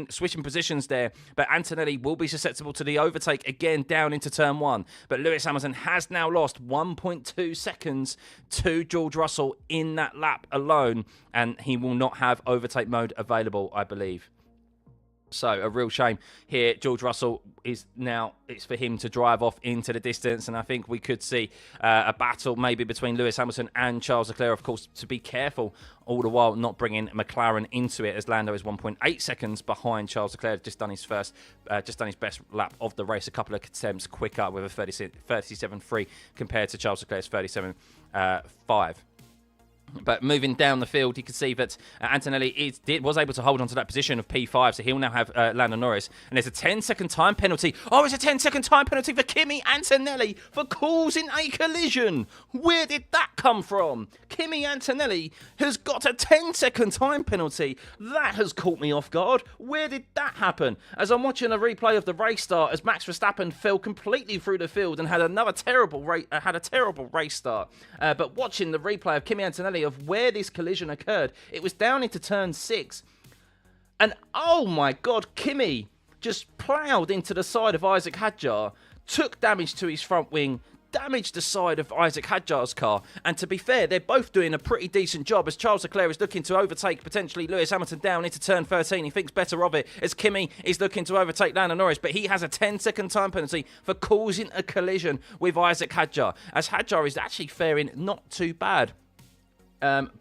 switching positions there. But Antonelli will be susceptible to the overtake again down into turn 1. But Lewis Hamilton has now lost 1.2 seconds to George Russell in that lap alone, and he will not have overtake mode available, I believe. So a real shame here. George Russell is now, it's for him to drive off into the distance, and I think we could see a battle maybe between Lewis Hamilton and Charles Leclerc, of course, to be careful all the while not bringing McLaren into it, as Lando is 1.8 seconds behind Charles Leclerc. Just done his best lap of the race, a couple of attempts quicker with a 37.3 compared to Charles Leclerc's 37.5. But moving down the field, you can see that Antonelli was able to hold on to that position of P5, so he'll now have Lando Norris. And there's a 10-second time penalty. Oh, it's a 10-second time penalty for Kimi Antonelli for causing a collision. Where did that come from? Kimi Antonelli has got a 10-second time penalty. That has caught me off guard. Where did that happen? As I'm watching a replay of the race start, as Max Verstappen fell completely through the field and had a terrible race start. But watching the replay of Kimi Antonelli of where this collision occurred, it was down into turn 6, and oh my god, Kimi just ploughed into the side of Isaac Hadjar, took damage to his front wing, damaged the side of Isaac Hadjar's car. And to be fair, they're both doing a pretty decent job, as Charles Leclerc is looking to overtake potentially Lewis Hamilton down into turn 13. He thinks better of it, as Kimi is looking to overtake Lando Norris, but he has a 10-second time penalty for causing a collision with Isaac Hadjar, as Hadjar is actually faring not too bad.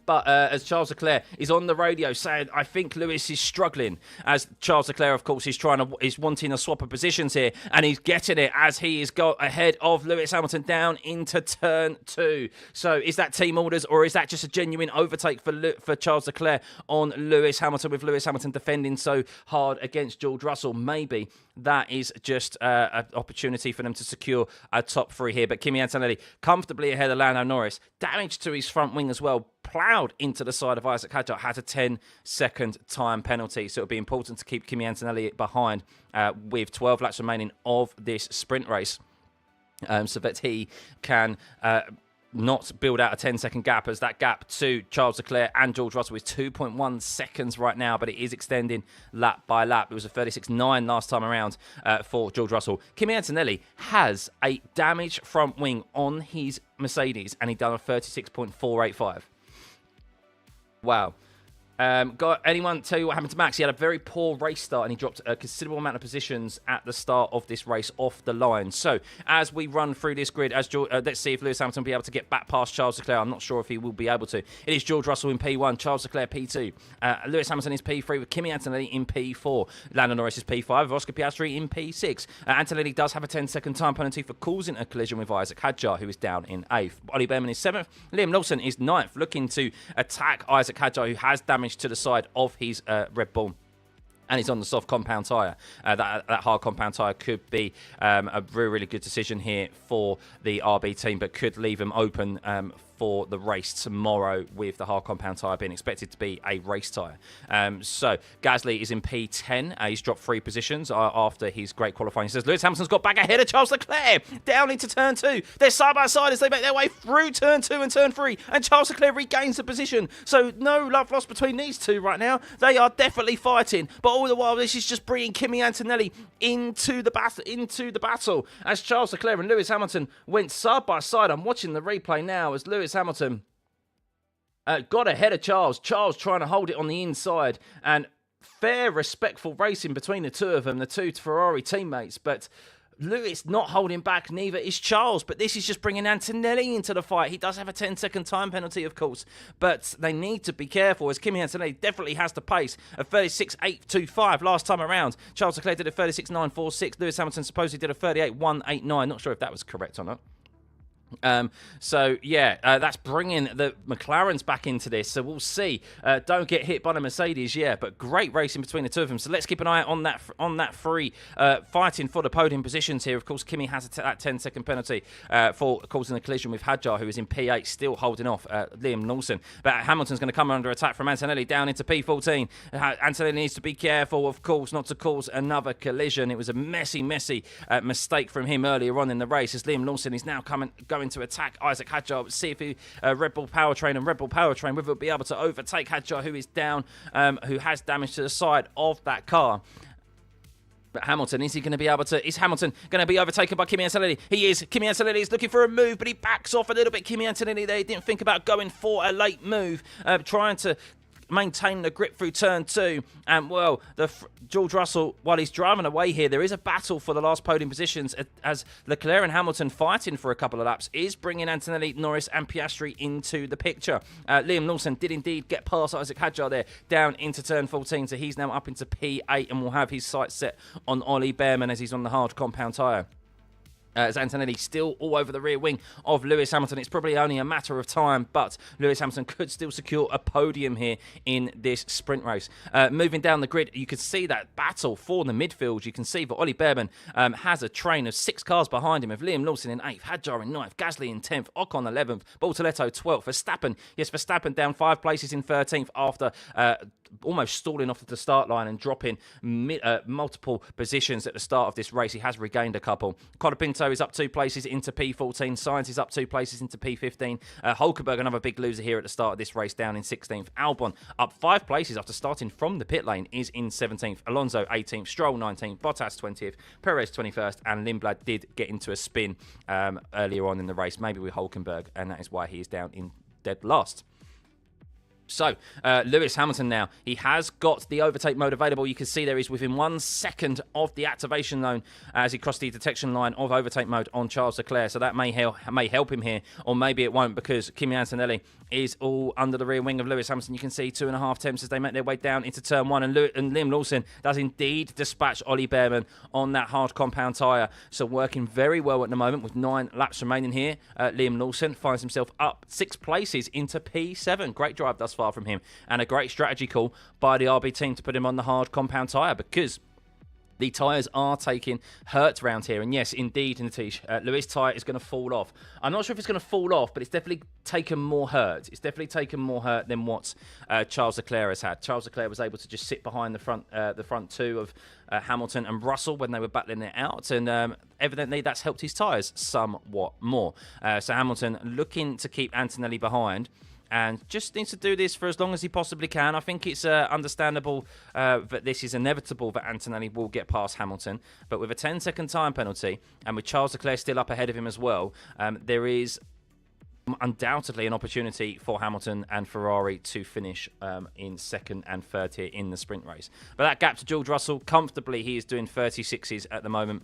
But as Charles Leclerc is on the radio saying, I think Lewis is struggling, as Charles Leclerc, of course, is wanting a swap of positions here, and he's getting it as he is got ahead of Lewis Hamilton down into turn 2. So is that team orders, or is that just a genuine overtake for Charles Leclerc on Lewis Hamilton, with Lewis Hamilton defending so hard against George Russell? Maybe that is just an opportunity for them to secure a top 3 here. But Kimi Antonelli comfortably ahead of Lando Norris. Damage to his front wing as well. Ploughed into the side of Isaac Hadjar. Had a 10-second time penalty. So it'll be important to keep Kimi Antonelli behind with 12 laps remaining of this sprint race, so that he can not build out a 10-second gap, as that gap to Charles Leclerc and George Russell is 2.1 seconds right now, but it is extending lap by lap. It was a 36.9 last time around for George Russell. Kimi Antonelli has a damaged front wing on his Mercedes, and he done a 36.485. Wow. Got anyone tell you what happened to Max? He had a very poor race start, and he dropped a considerable amount of positions at the start of this race off the line. So as we run through this grid, let's see if Lewis Hamilton will be able to get back past Charles Leclerc. I'm not sure if he will be able to. It is George Russell in P1, Charles Leclerc P2. Lewis Hamilton is P3 with Kimi Antonelli in P4. Lando Norris is P5 with Oscar Piastri in P6. Antonelli does have a 10-second time penalty for causing a collision with Isaac Hadjar, who is down in 8th. Ollie Behrman is 7th. Liam Lawson is 9th, looking to attack Isaac Hadjar, who has damage to the side of his Red Bull, and he's on the soft compound tyre. That hard compound tyre could be a really, really good decision here for the RB team, but could leave them open for the race tomorrow, with the hard compound tyre being expected to be a race tyre. So Gasly is in P10. He's dropped 3 positions after his great qualifying. He says Lewis Hamilton's got back ahead of Charles Leclerc down into turn 2. They're side by side as they make their way through turn 2 and turn 3, and Charles Leclerc regains the position. So no love lost between these two right now. They are definitely fighting, but all the while this is just bringing Kimi Antonelli into the battle as Charles Leclerc and Lewis Hamilton went side by side. I'm watching the replay now as Lewis Hamilton got ahead of Charles. Charles trying to hold it on the inside, and fair, respectful racing between the two of them, the two Ferrari teammates. But Lewis not holding back, neither is Charles. But this is just bringing Antonelli into the fight. He does have a 10-second time penalty, of course, but they need to be careful, as Kimi Antonelli definitely has the pace. A 36.825 last time around. Charles Leclerc did a 36.946. Lewis Hamilton supposedly did a 38.189. Not sure if that was correct or not. So yeah, that's bringing the McLarens back into this. So we'll see. Don't get hit by the Mercedes, yeah, but great racing between the two of them. So let's keep an eye on that free fighting for the podium positions here. Of course, Kimi has that 10-second penalty for causing a collision with Hadjar, who is in P8, still holding off Liam Lawson. But Hamilton's going to come under attack from Antonelli down into P14. Antonelli needs to be careful, of course, not to cause another collision. It was a messy mistake from him earlier on in the race, as Liam Lawson is now going to attack Isaac Hadjar. See if he Red Bull Powertrain, whether he'll be able to overtake Hadjar, who is down, who has damage to the side of that car. But Hamilton, is Hamilton going to be overtaken by Kimi Antonelli? He is. Kimi Antonelli is looking for a move, but he backs off a little bit. Kimi Antonelli there, he didn't think about going for a late move, trying to maintain the grip through turn 2, and well, George Russell, while he's driving away here, there is a battle for the last podium positions as Leclerc and Hamilton fighting for a couple of laps is bringing Antonelli, Norris and Piastri into the picture. Liam Lawson did indeed get past Isaac Hadjar there down into turn 14, so he's now up into P8 and will have his sights set on Ollie Bearman as he's on the hard compound tyre. As Antonelli still all over the rear wing of Lewis Hamilton. It's probably only a matter of time, but Lewis Hamilton could still secure a podium here in this sprint race. Moving down the grid, you can see that battle for the midfield. You can see that Ollie Bearman has a train of 6 cars behind him, with Liam Lawson in 8th, Hadjar in 9th, Gasly in 10th, Ocon 11th, Bortoletto 12th, Verstappen down 5 places in 13th after almost stalling off at the start line and dropping multiple positions at the start of this race. He has regained a couple. Colapinto is up 2 places into P14. Sainz is up 2 places into P15. Hulkenberg, another big loser here at the start of this race, down in 16th. Albon up 5 places after starting from the pit lane, is in 17th. Alonso 18th, Stroll 19th, Bottas 20th, Perez 21st, and Lindblad did get into a spin earlier on in the race, maybe with Hulkenberg, and that is why he is down in dead last. So, Lewis Hamilton now, he has got the overtake mode available. You can see there he's within 1 second of the activation zone as he crossed the detection line of overtake mode on Charles Leclerc. So that may help him here, or maybe it won't, because Kimi Antonelli is all under the rear wing of Lewis Hamilton. You can see 2.5 temps as they make their way down into turn 1. And Liam Lawson does indeed dispatch Ollie Bearman on that hard compound tyre. So working very well at the moment with 9 laps remaining here. Liam Lawson finds himself up 6 places into P7. Great drive thus far from him, and a great strategy call by the RB team to put him on the hard compound tyre, because the tyres are taking hurt round here. And yes, indeed, Natish, Lewis' tyre is going to fall off. I'm not sure if it's going to fall off, but it's definitely taken more hurt. It's definitely taken more hurt than what Charles Leclerc has had. Charles Leclerc was able to just sit behind the front two of Hamilton and Russell when they were battling it out, and evidently that's helped his tyres somewhat more. So Hamilton looking to keep Antonelli behind, and just needs to do this for as long as he possibly can. I think it's understandable that this is inevitable that Antonelli will get past Hamilton. But with a 10-second time penalty, and with Charles Leclerc still up ahead of him as well, there is undoubtedly an opportunity for Hamilton and Ferrari to finish in 2nd and 3rd here in the sprint race. But that gap to George Russell, comfortably, he is doing 36s at the moment.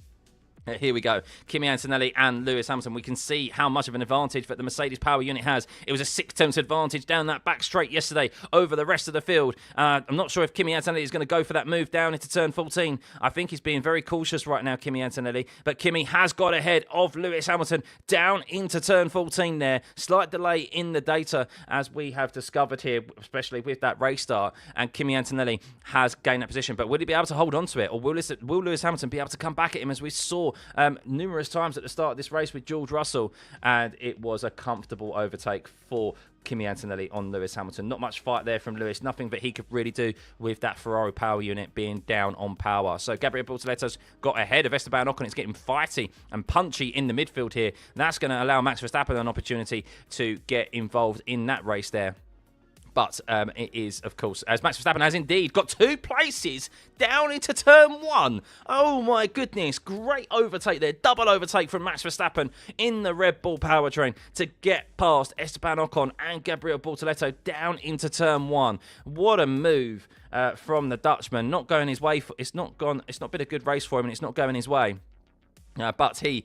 Here we go. Kimi Antonelli and Lewis Hamilton. We can see how much of an advantage that the Mercedes power unit has. It was a 6 temps advantage down that back straight yesterday over the rest of the field. I'm not sure if Kimi Antonelli is going to go for that move down into turn 14. I think he's being very cautious right now, Kimi Antonelli. But Kimi has got ahead of Lewis Hamilton down into turn 14 there. Slight delay in the data, as we have discovered here, especially with that race start. And Kimi Antonelli has gained that position. But will he be able to hold on to it? Or will Lewis Hamilton be able to come back at him, as we saw numerous times at the start of this race with George Russell? And it was a comfortable overtake for Kimi Antonelli on Lewis Hamilton. Not much fight there from Lewis. Nothing that he could really do with that Ferrari power unit being down on power. So Gabriel Bortoletto's got ahead of Esteban Ocon. It's getting fighty and punchy in the midfield here. That's going to allow Max Verstappen an opportunity to get involved in that race there. But it is, of course, as Max Verstappen has indeed got 2 places down into turn 1. Oh, my goodness. Great overtake there. Double overtake from Max Verstappen in the Red Bull powertrain to get past Esteban Ocon and Gabriel Bortoletto down into turn 1. What a move from the Dutchman. Not going his way. It's not been a good race for him, and it's not going his way. But he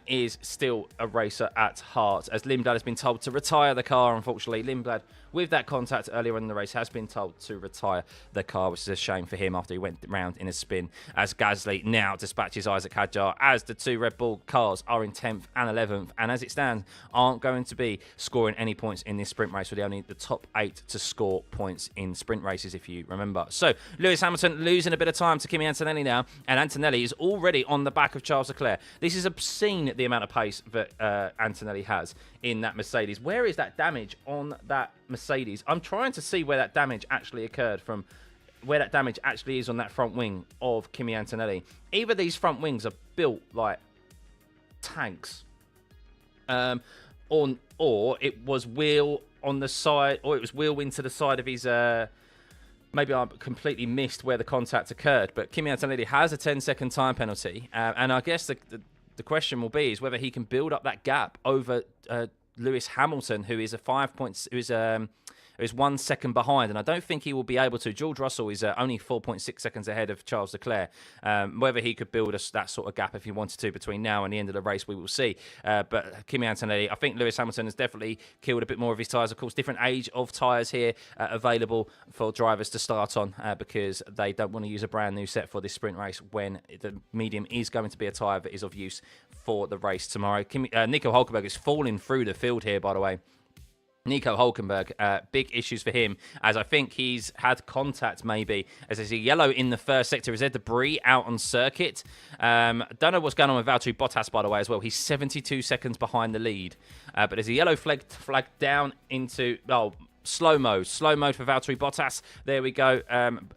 is still a racer at heart, as Lindblad has been told to retire the car, unfortunately. Lindblad, with that contact earlier in the race, has been told to retire the car, which is a shame for him after he went round in a spin, as Gasly now dispatches Isaac Hadjar, as the two Red Bull cars are in 10th and 11th, and as it stands, aren't going to be scoring any points in this sprint race, with only the top 8 to score points in sprint races, if you remember. So, Lewis Hamilton losing a bit of time to Kimi Antonelli now, and Antonelli is already on the back of Charles Leclerc. This is obscene, the amount of pace that Antonelli has in that Mercedes. Where is that damage on that Mercedes? I'm trying to see where that damage actually occurred from, where that damage actually is on that front wing of Kimi Antonelli. Either these front wings are built like tanks, or it was wheel on the side, or it was wheel into the side of his... Maybe I completely missed where the contact occurred, but Kimi Antonelli has a 10-second time penalty, and I guess the question will be is whether he can build up that gap over Lewis Hamilton, who is 1 second behind, and I don't think he will be able to. George Russell is only 4.6 seconds ahead of Charles Leclerc. Whether he could build that sort of gap if he wanted to between now and the end of the race, we will see. But Kimi Antonelli, I think Lewis Hamilton has definitely killed a bit more of his tyres. Of course, different age of tyres here available for drivers to start on because they don't want to use a brand new set for this sprint race when the medium is going to be a tyre that is of use for the race tomorrow. Nico Hulkenberg is falling through the field here, by the way. Nico Hulkenberg, big issues for him, as I think he's had contact maybe, as there's a yellow in the first sector. Is there debris out on circuit? Don't know what's going on with Valtteri Bottas, by the way, as well. He's 72 seconds behind the lead. But there's a yellow flag down into... slow mode for Valtteri Bottas. There we go.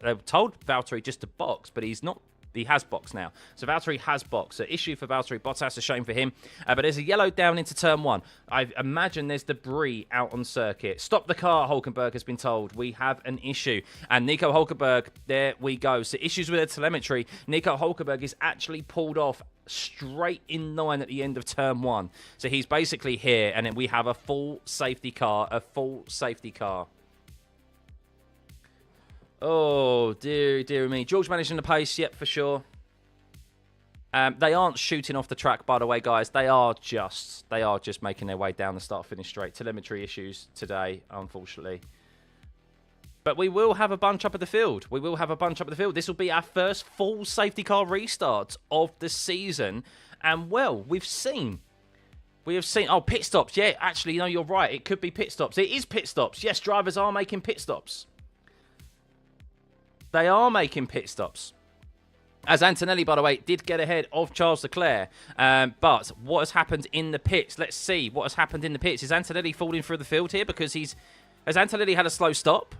They told Valtteri just to box, but he's not. He has box now. So Valtteri has box. So issue for Valtteri Bottas, a shame for him. But there's a yellow down into turn 1. I imagine there's debris out on circuit. Stop the car, Hulkenberg has been told. We have an issue. And Nico Hulkenberg, there we go. So issues with the telemetry. Nico Hulkenberg is actually pulled off straight in line at the end of turn 1. So he's basically here. And then we have a full safety car. Oh, dear me. George managing the pace, yep, for sure. They aren't shooting off the track, by the way, guys. They are just making their way down the start-finish straight. Telemetry issues today, unfortunately. But we will have a bunch up at the field. This will be our first full safety car restart of the season. And, well, we have seen... Oh, pit stops. Yeah, actually, no, you're right. It could be pit stops. It is pit stops. Yes, drivers are making pit stops. They are making pit stops. As Antonelli, by the way, did get ahead of Charles Leclerc. But what has happened in the pits? Let's see what has happened in the pits. Is Antonelli falling through the field here because has Antonelli had a slow stop?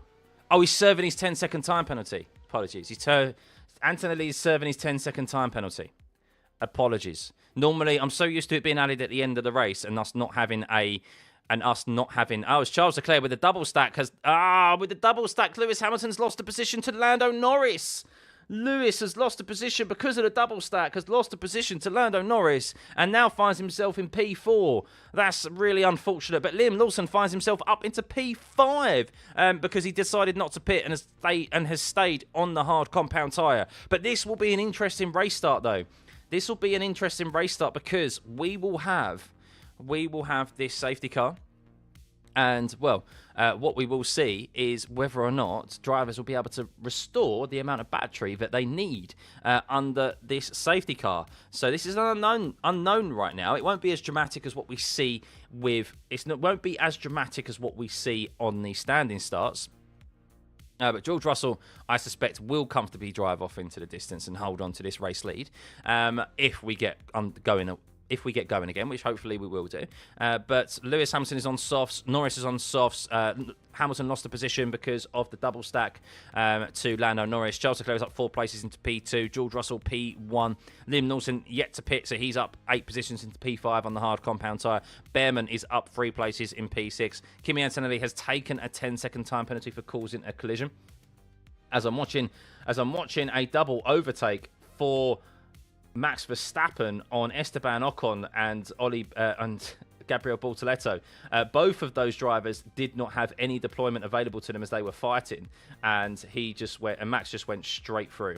Oh, he's serving his 10-second time penalty. Apologies. Antonelli is serving his 10-second time penalty. Apologies. Normally, I'm so used to it being added at the end of the race and us not having it's Charles Leclerc with a double stack. Lewis Hamilton's lost the position to Lando Norris. Lewis has lost the position because of the double stack, has lost the position to Lando Norris, and now finds himself in P4. That's really unfortunate. But Liam Lawson finds himself up into P5 because he decided not to pit and has stayed on the hard compound tyre. But this will be an interesting race start, though. This will be an interesting race start because we will have this safety car. And, well, what we will see is whether or not drivers will be able to restore the amount of battery that they need under this safety car. So this is an unknown right now. It won't be as dramatic as what we see won't be as dramatic as what we see on the standing starts. But George Russell, I suspect, will comfortably drive off into the distance and hold on to this race lead if we get going again, which hopefully we will do. But Lewis Hamilton is on softs. Norris is on softs. Hamilton lost the position because of the double stack to Lando Norris. Charles Leclerc is up 4 places into P2. George Russell, P1. Liam Lawson yet to pit, so he's up 8 positions into P5 on the hard compound tyre. Behrman is up 3 places in P6. Kimi Antonelli has taken a 10-second time penalty for causing a collision. As I'm watching a double overtake for Max Verstappen on Esteban Ocon and Gabriel Bortoleto. Both of those drivers did not have any deployment available to them as they were fighting, and Max just went straight through.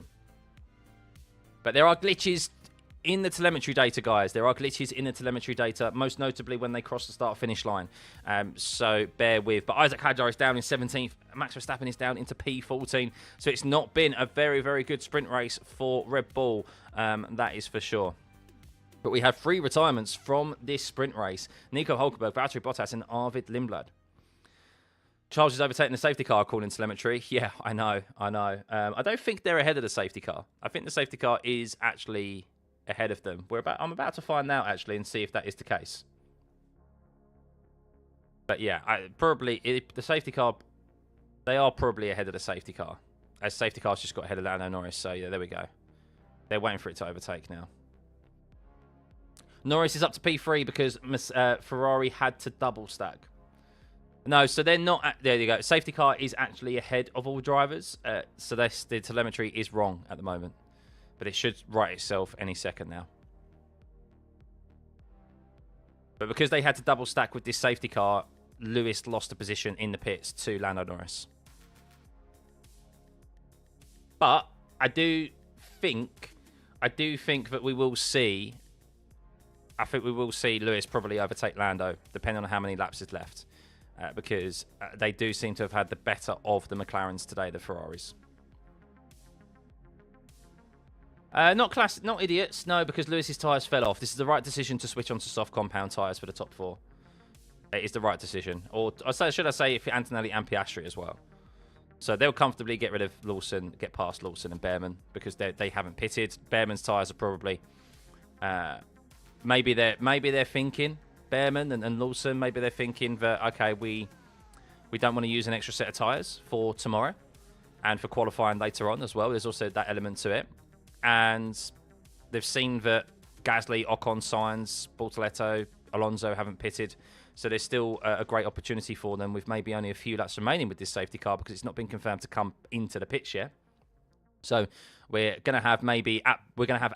But there are glitches in the telemetry data, guys, there are glitches in the telemetry data, most notably when they cross the start-finish line. So bear with. But Isaac Hadjar is down in 17th. Max Verstappen is down into P14. So it's not been a very, very good sprint race for Red Bull. That is for sure. But we have 3 retirements from this sprint race. Nico Hulkenberg, Valtteri Bottas, and Arvid Lindblad. Charles is overtaking the safety car, according to telemetry. Yeah, I know. I don't think they're ahead of the safety car. I think the safety car is actually ahead of them. I'm about to find out, actually, and see if that is the case. But yeah, the safety car, they are probably ahead of the safety car. As safety car's just got ahead of Lando Norris, so yeah, there we go. They're waiting for it to overtake now. Norris is up to P3 because Ferrari had to double stack. No, so they're not... there you go. Safety car is actually ahead of all drivers. So the telemetry is wrong at the moment. But it should right itself any second now. But because they had to double stack with this safety car, Lewis lost a position in the pits to Lando Norris. But I do think that we will see... I think we will see Lewis probably overtake Lando, depending on how many laps is left. Because they do seem to have had the better of the McLarens today, the Ferraris. Not idiots, no, because Lewis's tyres fell off. This is the right decision to switch onto soft compound tyres for the top 4. It is the right decision. Or should I say for Antonelli and Piastri as well. So they'll comfortably get rid of Lawson, get past Lawson and Behrman, because they haven't pitted. Behrman's tyres are probably... maybe they're thinking... Behrman and Lawson, maybe they're thinking that, okay, we don't want to use an extra set of tyres for tomorrow and for qualifying later on as well. There's also that element to it. And they've seen that Gasly, Ocon, Sainz, Bortoleto, Alonso haven't pitted. So there's still a great opportunity for them with maybe only a few laps remaining with this safety car because it's not been confirmed to come into the pits yet. So we're going to have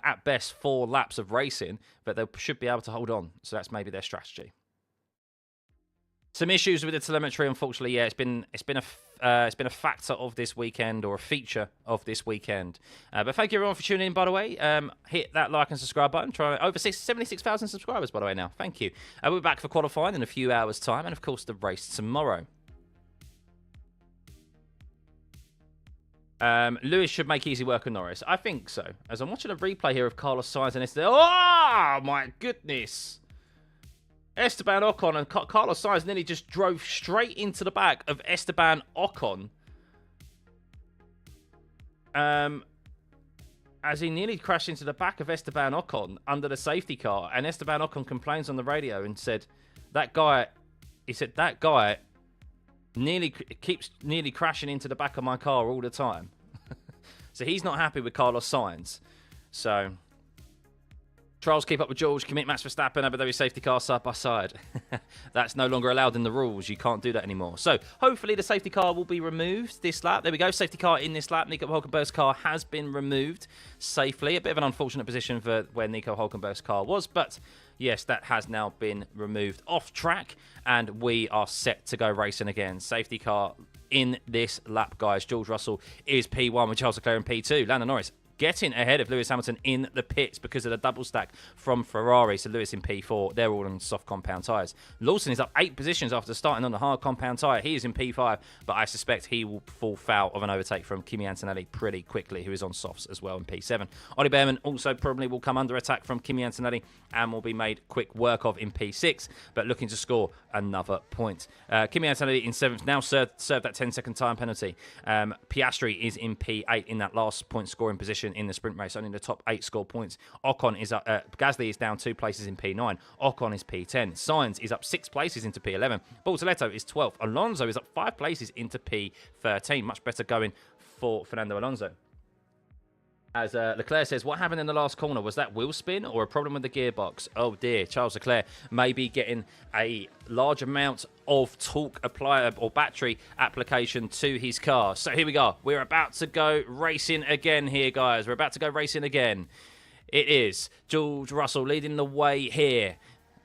at best 4 laps of racing, but they should be able to hold on. So that's maybe their strategy. Some issues with the telemetry, unfortunately. Yeah, it's been a factor of this weekend, or a feature of this weekend. But thank you everyone for tuning in. By the way, hit that like and subscribe button. Try over 76,000 subscribers. By the way, now thank you. We'll be back for qualifying in a few hours' time, and of course the race tomorrow. Lewis should make easy work of Norris. I think so. As I'm watching a replay here of Carlos Sainz and Esteban. Oh, my goodness. Esteban Ocon and Carlos Sainz nearly just drove straight into the back of Esteban Ocon. As he nearly crashed into the back of Esteban Ocon under the safety car. And Esteban Ocon complains on the radio and said, that guy keeps nearly crashing into the back of my car all the time. So he's not happy with Carlos Sainz. So Charles, keep up with George, commit Max Verstappen over those safety cars side by side. That's no longer allowed in the rules. You can't do that anymore. So hopefully the safety car will be removed this lap. There we go. Safety car in this lap. Nico Hulkenberg's car has been removed safely. A bit of an unfortunate position for where Nico Hulkenberg's car was, but yes, that has now been removed off track, and we are set to go racing again. Safety car in this lap, guys. George Russell is P1 with Charles Leclerc in P2. Lando Norris getting ahead of Lewis Hamilton in the pits because of the double stack from Ferrari. So Lewis in P4. They're all on soft compound tyres. Lawson is up 8 positions after starting on the hard compound tyre. He is in P5, but I suspect he will fall foul of an overtake from Kimi Antonelli pretty quickly, who is on softs as well in P7. Ollie Behrman also probably will come under attack from Kimi Antonelli and will be made quick work of in P6, but looking to score another point. Kimi Antonelli in 7th now served that 10-second time penalty. Piastri is in P8 in that last point scoring position in the sprint race, only the top 8 score points. Ocon is up, Gasly is down 2 places in P9. Ocon is P10. Sainz is up 6 places into P11. Bortoleto is 12th. Alonso is up 5 places into P13. Much better going for Fernando Alonso. As Leclerc says, what happened in the last corner? Was that wheel spin or a problem with the gearbox? Oh dear, Charles Leclerc may be getting a large amount of torque apply or battery application to his car. So here we go. We're about to go racing again here, guys. We're about to go racing again. It is George Russell leading the way here.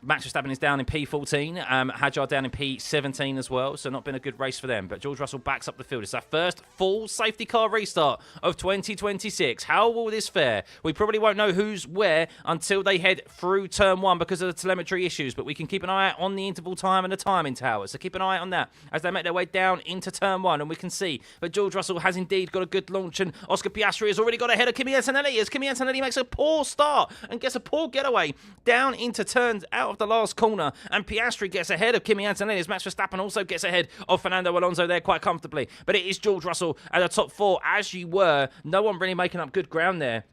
Max Verstappen is down in P14. Hadjar down in P17 as well. So not been a good race for them. But George Russell backs up the field. It's our first full safety car restart of 2026. How will this fare? We probably won't know who's where until they head through turn 1 because of the telemetry issues. But we can keep an eye out on the interval time and the timing tower. So keep an eye on that as they make their way down into turn 1. And we can see that George Russell has indeed got a good launch. And Oscar Piastri has already got ahead of Kimi Antonelli as Kimi Antonelli makes a poor start and gets a poor getaway down into turns out of the last corner, and Piastri gets ahead of Kimi Antonelli as Max Verstappen also gets ahead of Fernando Alonso there quite comfortably. But it is George Russell at the top 4, as you were. No one really making up good ground there.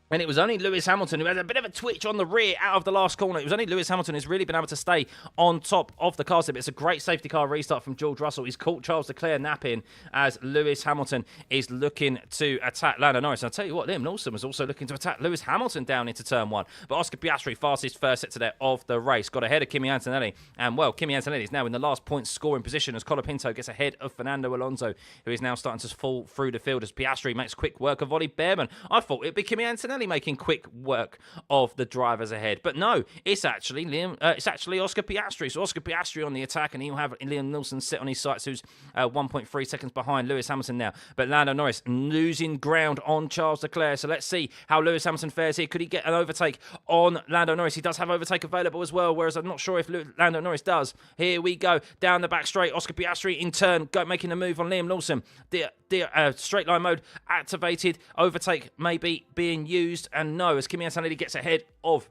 And it was only Lewis Hamilton who had a bit of a twitch on the rear out of the last corner. It was only Lewis Hamilton who's really been able to stay on top of the car. It's a great safety car restart from George Russell. He's caught Charles Leclerc napping as Lewis Hamilton is looking to attack Lando Norris. And I'll tell you what, Liam Lawson was also looking to attack Lewis Hamilton down into turn 1. But Oscar Piastri, fastest first sector there of the race, got ahead of Kimi Antonelli. And, well, Kimi Antonelli is now in the last point scoring position as Colapinto gets ahead of Fernando Alonso, who is now starting to fall through the field as Piastri makes quick work of Ollie Bearman. I thought it'd be Kimi Antonelli making quick work of the drivers ahead, but no, it's actually Oscar Piastri. So Oscar Piastri on the attack, and he'll have Liam Neeson sit on his sights, who's 1.3 seconds behind Lewis Hamilton now. But Lando Norris losing ground on Charles Leclerc. So let's see how Lewis Hamilton fares here. Could he get an overtake on Lando Norris? He does have overtake available as well, whereas I'm not sure if Lando Norris does. Here we go down the back straight. Oscar Piastri in turn making a move on Liam Lawson. The straight line mode activated. Overtake maybe being used, and no, as Kimi Antonelli gets ahead of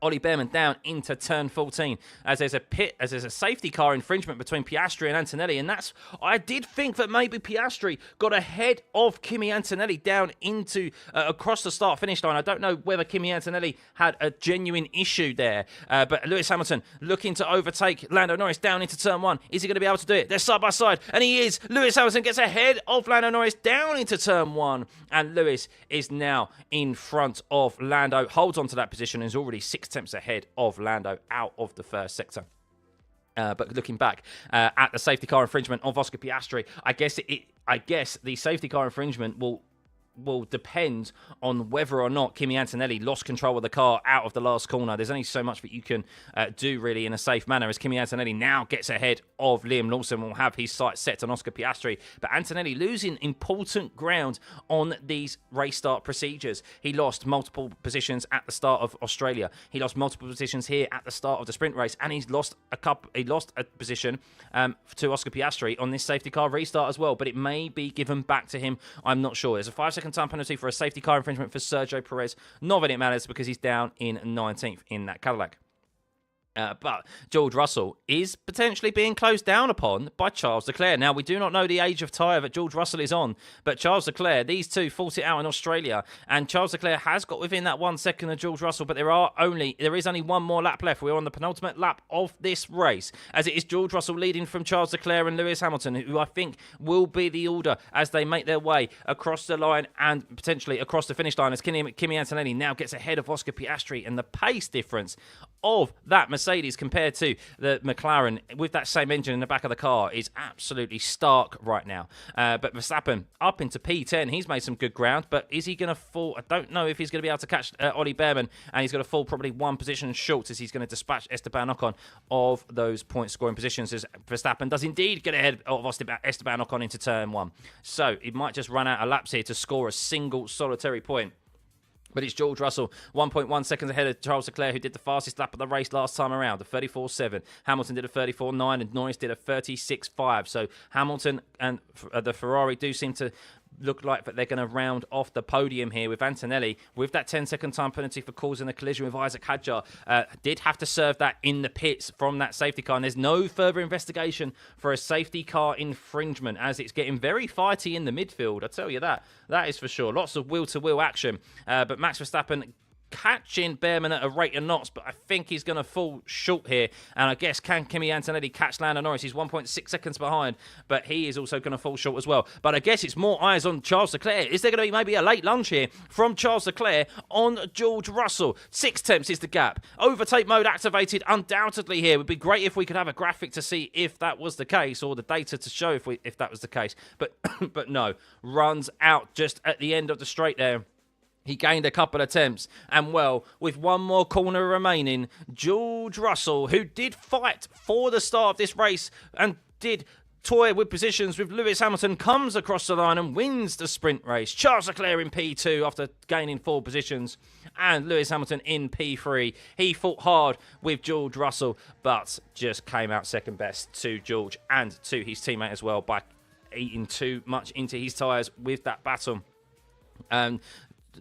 Ollie Bearman down into turn 14 as there's a safety car infringement between Piastri and Antonelli, and I did think that maybe Piastri got ahead of Kimi Antonelli down into across the start finish line. I don't know whether Kimi Antonelli had a genuine issue there, but Lewis Hamilton looking to overtake Lando Norris down into turn 1. Is he going to be able to do it? They're side by side, and he is. Lewis Hamilton gets ahead of Lando Norris down into turn 1, and Lewis is now in front of Lando, holds on to that position and is already 6 attempts ahead of Lando out of the first sector. But looking back at the safety car infringement of Oscar Piastri, I guess the safety car infringement will depend on whether or not Kimi Antonelli lost control of the car out of the last corner. There's only so much that you can do really in a safe manner, as Kimi Antonelli now gets ahead of Liam Lawson, will have his sights set on Oscar Piastri. But Antonelli losing important ground on these race start procedures. He lost multiple positions at the start of Australia. He lost multiple positions here at the start of the sprint race, and he's lost a position to Oscar Piastri on this safety car restart as well. But it may be given back to him. I'm not sure. There's a 5-second time penalty for a safety car infringement for Sergio Perez. Not that it matters because he's down in 19th in that Cadillac. But George Russell is potentially being closed down upon by Charles Leclerc. Now, we do not know the age of tyre that George Russell is on, but Charles Leclerc, these two fought it out in Australia, and Charles Leclerc has got within that 1 second of George Russell, but there is only one more lap left. We're on the penultimate lap of this race, as it is George Russell leading from Charles Leclerc and Lewis Hamilton, who I think will be the order as they make their way across the line and potentially across the finish line, as Kimi Antonelli now gets ahead of Oscar Piastri, and the pace difference of that Mercedes compared to the McLaren with that same engine in the back of the car is absolutely stark right now. But Verstappen up into P10. He's made some good ground, but is he going to fall? I don't know if he's going to be able to catch Ollie Bearman, and he's going to fall probably 1 position short as he's going to dispatch Esteban Ocon of those point scoring positions, as Verstappen does indeed get ahead of Esteban Ocon into turn 1. So he might just run out of laps here to score a single solitary point. But it's George Russell, 1.1 seconds ahead of Charles Leclerc, who did the fastest lap of the race last time around, a 34.7. Hamilton did a 34.9, and Norris did a 36.5. So Hamilton and the Ferrari do seem to look like that they're going to round off the podium here, with Antonelli, with that 10-second time penalty for causing a collision with Isaac Hadjar, did have to serve that in the pits from that safety car, and there's no further investigation for a safety car infringement, as it's getting very fighty in the midfield. I tell you that is for sure. Lots of wheel-to-wheel action, but Max Verstappen catching Bearman at a rate of knots, but I think he's going to fall short here. And I guess, can Kimi Antonelli catch Lando Norris? He's 1.6 seconds behind, but he is also going to fall short as well. But I guess it's more eyes on Charles Leclerc. Is there going to be maybe a late lunge here from Charles Leclerc on George Russell? 6 tenths is the gap. Overtake mode activated undoubtedly here. It would be great if we could have a graphic to see if that was the case, or the data to show if that was the case. But but no, runs out just at the end of the straight there. He gained a couple attempts, and well, with one more corner remaining, George Russell, who did fight for the start of this race and did toy with positions with Lewis Hamilton, comes across the line and wins the sprint race. Charles Leclerc in P2 after gaining 4 positions, and Lewis Hamilton in P3. He fought hard with George Russell, but just came out second best to George and to his teammate as well by eating too much into his tyres with that battle.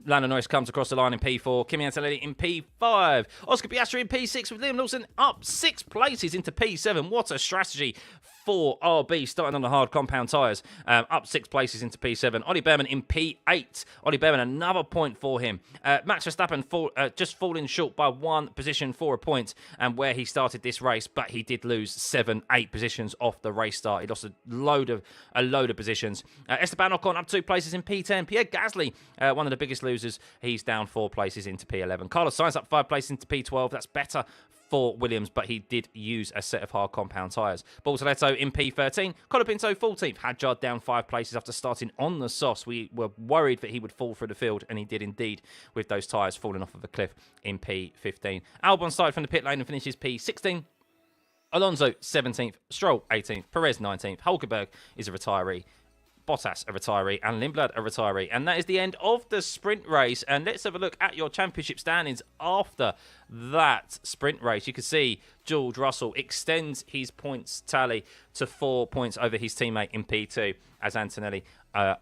Lando Norris comes across the line in P4. Kimi Antonelli in P5. Oscar Piastri in P6 with Liam Lawson up 6 places into P7. What a strategy for RB, starting on the hard compound tyres. Up 6 places into P7. Ollie Behrman in P8. Ollie Behrman, another point for him. Max Verstappen just falling short by 1 position for a point, and where he started this race, but he did lose 7-8 positions off the race start. He lost a load of positions. Esteban Ocon up 2 places in P10. Pierre Gasly, one of the biggest losers, he's down 4 places into P11. Carlos Sainz up 5 places into P12. That's better for Williams, but he did use a set of hard compound tyres. Bortoletto in P13. Colapinto 14th. Hadjar down 5 places after starting on the sauce. We were worried that he would fall through the field, and he did indeed with those tyres falling off of a cliff in P15. Albon started from the pit lane and finishes P16. Alonso 17th. Stroll 18th. Perez 19th. Hulkenberg is a retiree. Bottas a retiree, and Lindblad a retiree. And that is the end of the sprint race. And let's have a look at your championship standings after that sprint race. You can see George Russell extends his points tally to 4 points over his teammate in P2, as Antonelli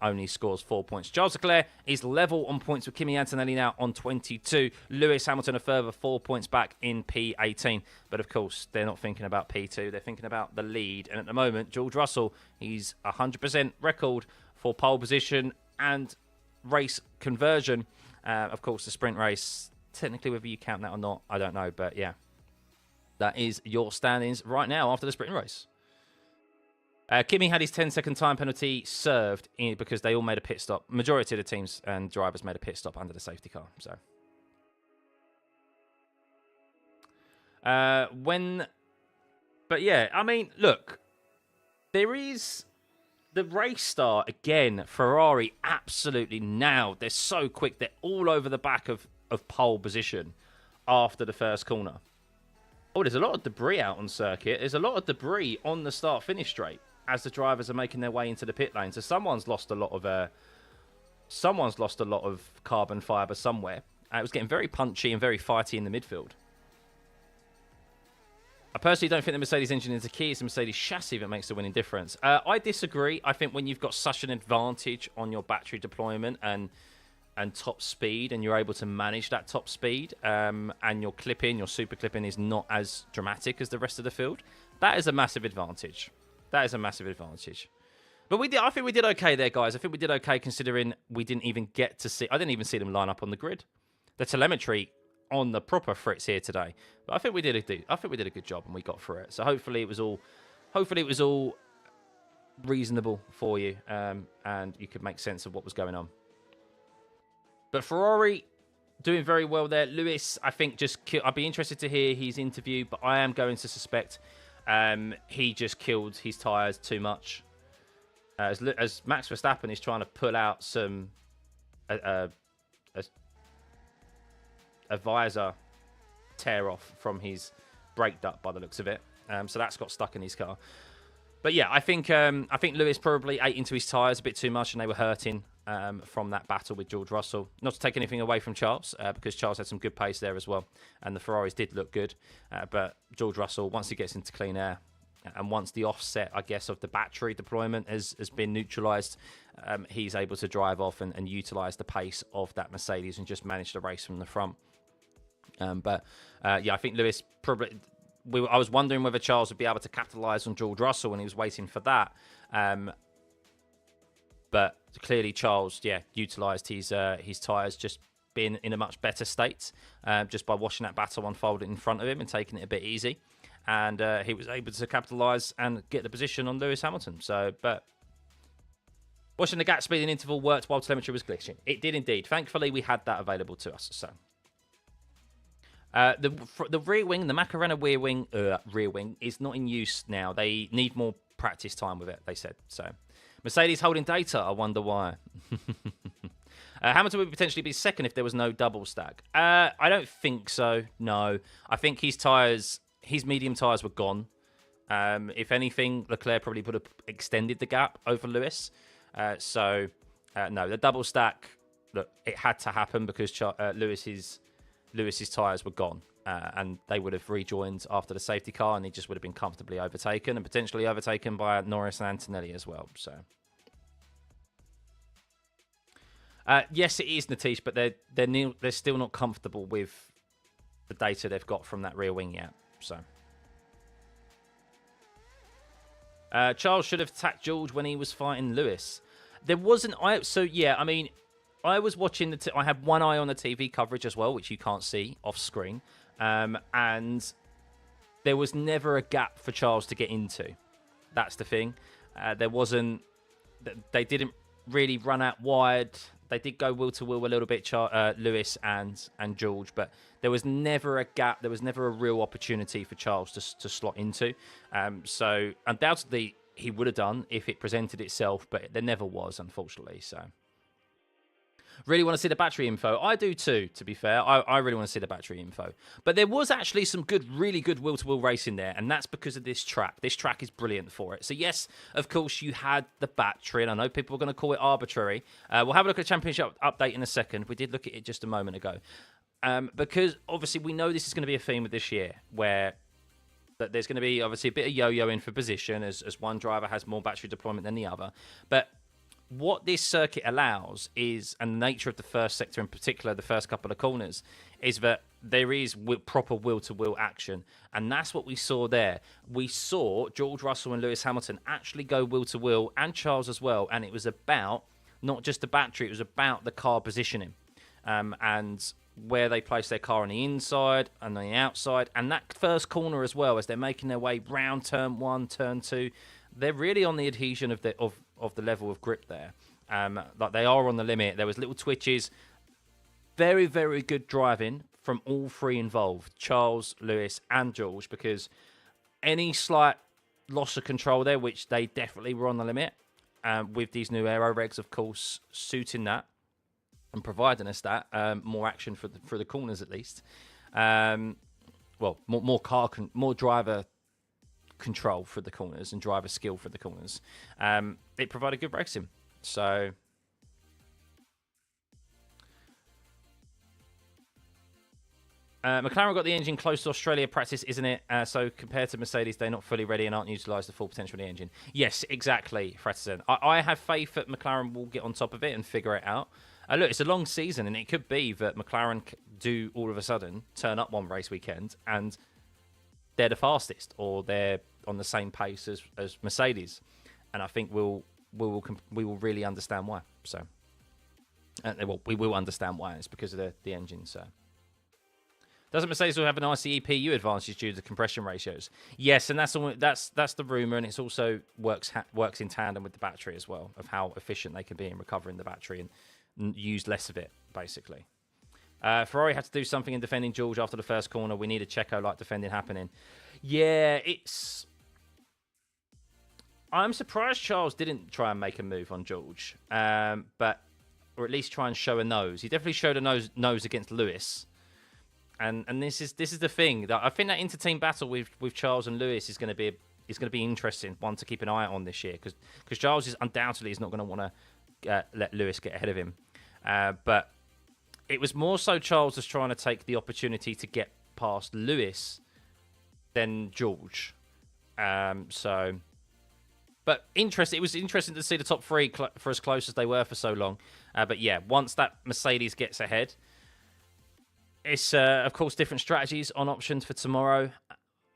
only scores 4 points. Charles Leclerc is level on points with Kimi Antonelli now on 22. Lewis Hamilton a further 4 points back in P18. But of course, they're not thinking about P2. They're thinking about the lead. And at the moment, George Russell, he's 100% record for pole position and race conversion. Of course, the sprint race, technically whether you count that or not, I don't know. But yeah, that is your standings right now after the sprint race. Kimi had his 10-second time penalty served because they all made a pit stop. Majority of the teams and drivers made a pit stop under the safety car. So, but yeah, I mean, look, there is the race start again. Ferrari absolutely nailed. They're so quick. They're all over the back of pole position after the first corner. Oh, there's a lot of debris out on circuit. There's a lot of debris on the start-finish straight as the drivers are making their way into the pit lane. So someone's lost a lot of carbon fibre somewhere. It was getting very punchy and very fighty in the midfield. I personally don't think the Mercedes engine is the key. It's the Mercedes chassis that makes the winning difference. I disagree. I think when you've got such an advantage on your battery deployment and top speed, and you're able to manage that top speed, and your super clipping is not as dramatic as the rest of the field, that is a massive advantage. That is a massive advantage. But I think we did okay there, guys. I think we did okay considering we didn't even get to see... I didn't even see them line up on the grid. The telemetry on the proper Fritz here today. But I think we did a good job and we got through it. So hopefully it was all reasonable for you, and you could make sense of what was going on. But Ferrari doing very well there. Lewis, I think, I'd be interested to hear his interview, but I am going to suspect he just killed his tyres too much. As Max Verstappen is trying to pull out a visor tear off from his brake duct by the looks of it. So that's got stuck in his car. But yeah, I think Lewis probably ate into his tyres a bit too much, and they were hurting from that battle with George Russell. Not to take anything away from Charles, because Charles had some good pace there as well, and the Ferraris did look good. But George Russell, once he gets into clean air, and once the offset, I guess, of the battery deployment has been neutralised, he's able to drive off and utilise the pace of that Mercedes and just manage the race from the front. Yeah, I think Lewis probably... I was wondering whether Charles would be able to capitalise on George Russell, and he was waiting for that. But clearly Charles, utilised his tyres just being in a much better state, just by watching that battle unfold in front of him and taking it a bit easy. And he was able to capitalise and get the position on Lewis Hamilton. So, but watching the gap speed and interval worked while telemetry was glitching. It did indeed. Thankfully, we had that available to us. So. The rear wing, the Macarena rear wing is not in use now. They need more practice time with it, they said. So, Mercedes holding data. I wonder why. Hamilton would potentially be second if there was no double stack. I don't think so. No, I think his medium tyres were gone. If anything, Leclerc probably would have extended the gap over Lewis. No, the double stack. Look, it had to happen because Lewis's tyres were gone, and they would have rejoined after the safety car, and he just would have been comfortably overtaken and potentially overtaken by Norris and Antonelli as well. So, yes, it is Natish, but they're still not comfortable with the data they've got from that rear wing yet. So, Charles should have attacked George when he was fighting Lewis. There wasn't. I was watching I had one eye on the TV coverage as well, which you can't see off screen. And there was never a gap for Charles to get into. That's the thing. There wasn't. They didn't really run out wide. They did go wheel to wheel a little bit, Lewis and George, but there was never a gap. There was never a real opportunity for Charles to slot into. So undoubtedly he would have done if it presented itself, but there never was, unfortunately. So. Really want to see the battery info. I do too, to be fair. I really want to see the battery info. But there was actually some really good wheel-to-wheel racing there, and that's because of this track. This track is brilliant for it. So yes, of course, you had the battery, and I know people are going to call it arbitrary. We'll have a look at the championship update in a second. We did look at it just a moment ago. Because, obviously, we know this is going to be a theme of this year, where that there's going to be, obviously, a bit of yo-yoing for position as one driver has more battery deployment than the other. But what this circuit allows is, and the nature of the first sector in particular, the first couple of corners, is that there is proper wheel-to-wheel action. And that's what we saw there. We saw George Russell and Lewis Hamilton actually go wheel-to-wheel, and Charles as well. And it was about not just the battery, it was about the car positioning. And where they place their car on the inside and the outside. And that first corner as well, as they're making their way round turn 1, turn 2, they're really on the adhesion of the level of grip there. Like they are on the limit. There was little twitches. Very, very good driving from all three involved, Charles, Lewis, and George, because any slight loss of control there, which they definitely were on the limit, with these new aero regs, of course, suiting that and providing us that more action for the corners at least. Well, more driver control for the corners and driver skill for the corners. It provided good racing. So McLaren got the engine close to Australia practice, isn't it? So compared to Mercedes, they're not fully ready and aren't utilised the full potential of the engine. Yes, exactly, Fretterson. I have faith that McLaren will get on top of it and figure it out. Look, it's a long season, and it could be that McLaren do all of a sudden turn up one race weekend and they're the fastest, or they're on the same pace as Mercedes, and I think we will really understand why. So, we will understand why. It's because of the engine. So, doesn't Mercedes have an ICE PU advantage due to compression ratios? Yes, and that's the rumor, and it's also works in tandem with the battery as well, of how efficient they can be in recovering the battery and use less of it, basically. Ferrari had to do something in defending George after the first corner. We need a Checo-like defending happening. Yeah, I'm surprised Charles didn't try and make a move on George, or at least try and show a nose. He definitely showed a nose against Lewis, and this is the thing. That I think that inter-team battle with Charles and Lewis is going to be interesting, one to keep an eye on this year, because Charles is undoubtedly not going to want to let Lewis get ahead of him, but it was more so Charles was trying to take the opportunity to get past Lewis than George. But it was interesting to see the top three for as close as they were for so long. But yeah, once that Mercedes gets ahead, it's of course different strategies on options for tomorrow.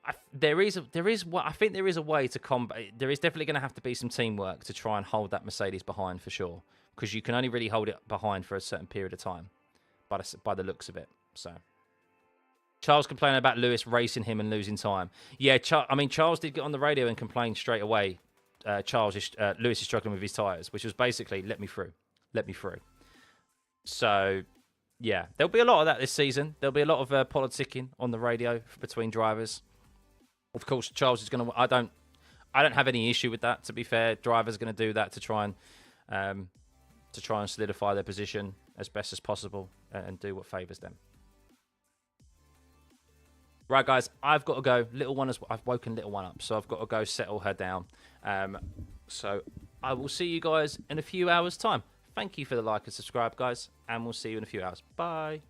I think there is a way to combat. There is definitely going to have to be some teamwork to try and hold that Mercedes behind for sure, because you can only really hold it behind for a certain period of time, by the looks of it. So Charles complaining about Lewis racing him and losing time. Yeah, Charles did get on the radio and complain straight away. Lewis is struggling with his tyres, which was basically let me through. So yeah, there'll be a lot of that this season. There'll be a lot of politicking on the radio between drivers. Of course, Charles is going to. I don't have any issue with that. To be fair, drivers are going to do that to try and solidify their position. as best as possible and do what favours them. Right, guys, I've got to go. Little one I've woken little one up, so I've got to go settle her down. So I will see you guys in a few hours' time. Thank you for the like and subscribe, guys, and we'll see you in a few hours. Bye.